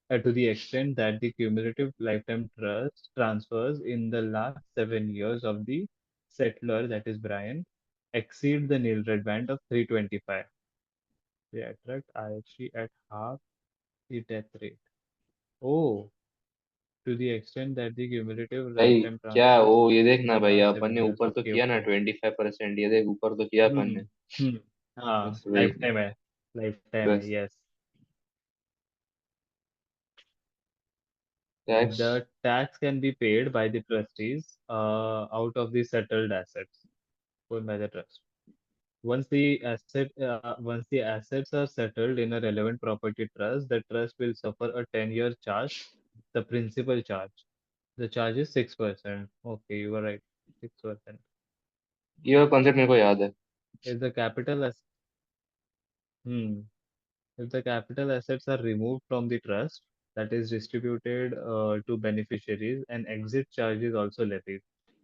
to the extent that the cumulative lifetime trust transfers in the last 7 years of the settler, that is Brian, exceed the nil red band of 325. They attract IHT at half the death rate. Oh, to the extent that the cumulative भाई lifetime क्या transfers वो, ये in देखना the भाई, last अपन seven ने years. ऊपर तो Okay, किया ना okay. 25%, ये देख ऊपर तो किया अपन हम्म ने। हम्म हाँ बस वही। लाइफ टाइम है लाइफ टाइम है बस। Yes tax. the tax can be paid by the trustees out of the settled assets owned by the trust. Once the assets are settled in a relevant property trust, the trust will suffer a 10-year charge, the principal charge. The charge is 6%. Okay, you were right. 6%. ये concept मेरे को याद है। If the capital as hmm, if the capital assets are removed from the trust, that is distributed to beneficiaries, an exit charge is also levied.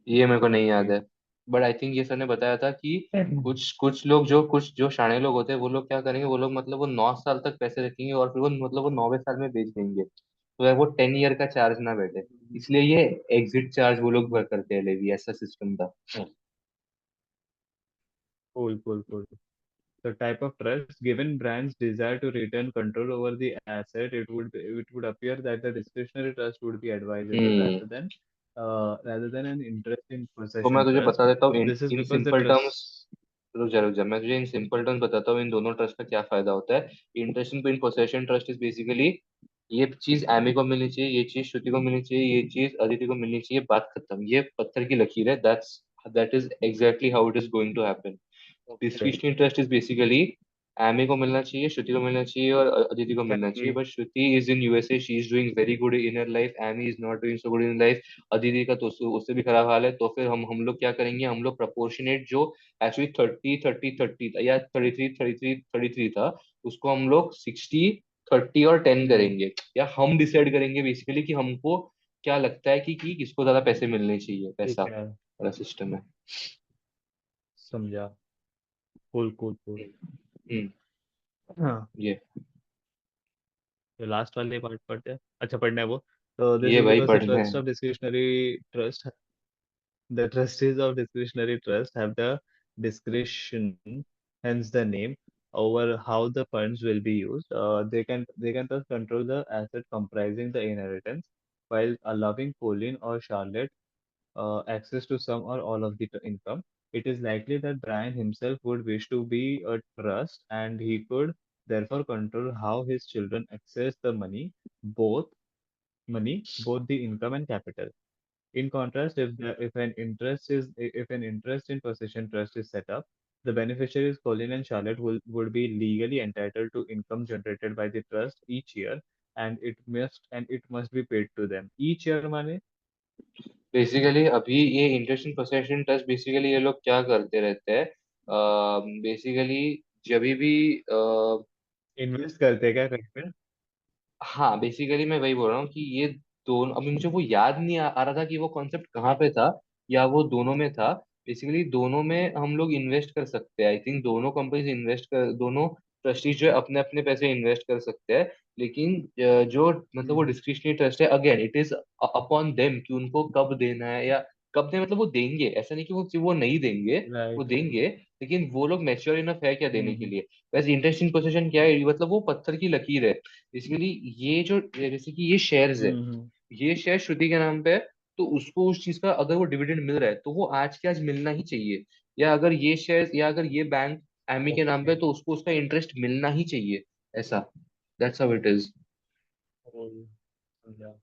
ये मेरे को नहीं याद Okay. है। बट आई थिंक ये सर ने बताया था कि कुछ कुछ लोग, कुछ जो शाणे लोग होते हैं, वो लोग क्या करेंगे, वो लोग मतलब वो 9 साल तक पैसे रखेंगे और फिर वो मतलब वो 9वें साल में बेच देंगे, तो यार वो 10 ईयर का चार्ज ना बैठे, इसलिए ये एग्जिट चार्ज वो लोग भर करते हैं, लेवी ऐसा सिस्टम था। Cool, cool, cool. The type of trust, given Brand's desire to retain control over the asset, it would appear that the discretionary trust would be advisable hmm. rather than an interest in तो मैं possession तुझे trust. बता देता हूँ इन This is in because the simple terms. trust. रुक जा, मैं तुझे इन सिंपल टर्म्स बताता हूँ इन दोनों ट्रस्ट का क्या फायदा होता है। Interest in possession trust is basically, ये चीज एमी को मिलनी चाहिए, ये चीज श्रुति को मिलनी चाहिए, ये चीज अदिति को मिलनी चाहिए, बात खत्म, ये पत्थर की लकीर है, that is exactly how it is going to happen. Okay, discretionary trust is basically, Amy को मिलना चाहिए, श्रुति को मिलना चाहिए और अदिति को मिलना चाहिए, exactly. But Shruti is in USA, she is doing very good in her life, Amy is not doing so good in life, Aditi का तो उससे भी खराब हाल है, तो फिर हम लोग क्या करेंगे, हम लोग प्रपोर्शनेट जो एक्चुअली 30 30 30 था या 33 33 33 था, उसको हम लोग 60 30 और 10 हम्म करेंगे, या हम डिसाइड करेंगे बेसिकली कि हमको क्या लगता है कि किसको ज्यादा पैसे मिलने चाहिए, ठीक पैसा है वाला सिस्टम है। समझा cool cool cool हम्म। हाँ ये तो लास्ट वाले पार्ट पढ़ते हैं अच्छा पढ़ना है वो तो दिस ये इज भाई बिकॉज द पढ़ना ट्रस्ट है। Of discretionary trust The trustees of discretionary trust have the discretion, hence the name, over how the funds will be used. They can thus control the asset comprising the inheritance, while allowing Pauline or Charlotte access to some or all of the income. It is likely that Brian himself would wish to be a trust, and he could therefore control how his children access the both the income and capital. In contrast, if an interest in possession trust is set up, the beneficiaries Colin and Charlotte would be legally entitled to income generated by the trust each year, and it must be paid to them each year. माने basically अभी ये interest in possession trust, basically ये लोग क्या करते रहते हैं, basically जब भी इन्वेस्ट करते हैं क्या कहीं पे हाँ बेसिकली मैं वही बोल रहा हूँ कि ये दोनों, अभी मुझे वो याद नहीं आ रहा था कि वो कॉन्सेप्ट कहाँ पे था, या वो दोनों में था। बेसिकली दोनों में हम लोग इन्वेस्ट कर सकते हैं, आई थिंक दोनों कंपनीज इन्वेस्ट कर, दोनों ट्रस्टीज जो है अपने अपने पैसे इन्वेस्ट कर सकते हैं, लेकिन जो मतलब वो हम्म डिस्क्रिशनरी ट्रस्ट है, again it is upon them कि उनको कब देना है, या कब देना, मतलब वो देंगे, ऐसा नहीं कि वो नहीं देंगे, वो राइट देंगे, लेकिन वो लोग मैच्योर इनफ है क्या देने के हम्म लिए। वैसे इंटरेस्ट इन पोसेशन क्या है, मतलब वो पत्थर की लकीर है बेसिकली। ये जो जैसे कि ये शेयर्स है, हम्म ये शेयर श्रुति के नाम पे है, तो उसको उस चीज का अगर वो डिविडेंड मिल रहा है तो वो आज के आज मिलना ही चाहिए। या अगर ये शेयर या अगर ये बैंक एमी के नाम पे ओके। है, तो उसको उसका इंटरेस्ट मिलना ही चाहिए। ऐसा, दैट्स हाउ इट इज। वही, समझा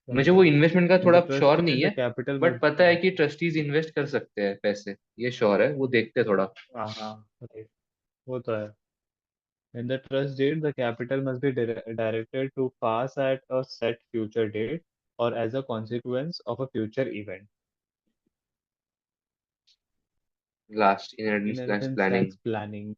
मुझे वो समझा। इन्वेस्टमेंट का इन थोड़ा द ट्रस्ट श्योर नहीं डीड द है, कैपिटल बट मस्ट पता है कि ट्रस्टीज इन्वेस्ट कर सकते हैं पैसे, ये श्योर है, वो देखते हैं थोड़ा। हाँ हाँ, right, वो तो है। In the trust deed, the capital must be directed to pass at a set future date or as a consequence of a future event. Last inheritance Inheritance planning. tax planning.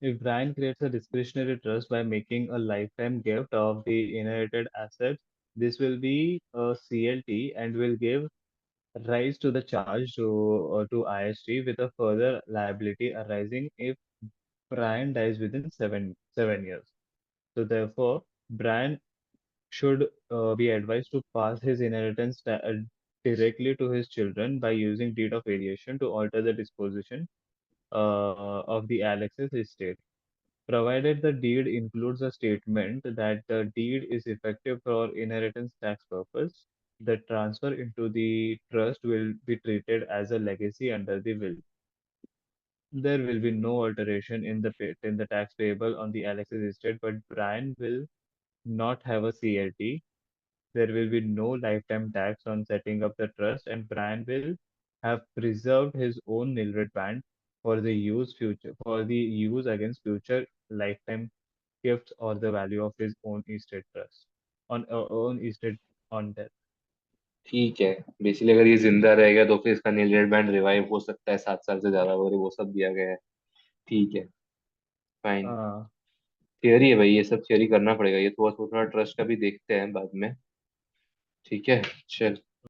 If Brian creates a discretionary trust by making a lifetime gift of the inherited assets, this will be a CLT and will give rise to the charge to IST with a further liability arising if Brian dies within seven years. So therefore, Brian should be advised to pass his inheritance directly to his children by using deed of variation to alter the disposition of the Alex's estate, provided the deed includes a statement that the deed is effective for inheritance tax purpose. The transfer into the trust will be treated as a legacy under the will. There will be no alteration in the tax payable on the Alex's estate, but Brian will not have a CLT. There will be no lifetime tax on setting up the trust, and Brian will have preserved his own nil rate band for the use against future lifetime gifts or the value of his own estate trust on own estate on death. ठीक है, basically अगर ये जिंदा रह गया तो फिर इसका नीलरेड बैंड रिवाइव हो सकता है 7 साल से ज्यादा, और वो सब दिया गया है। ठीक है, फाइन। हाँ थियरी है भाई, ये सब थियरी करना पड़ेगा, ये थोड़ा थोड़ा ट्रस्ट का भी देखते हैं बाद में। ठीक है, चल।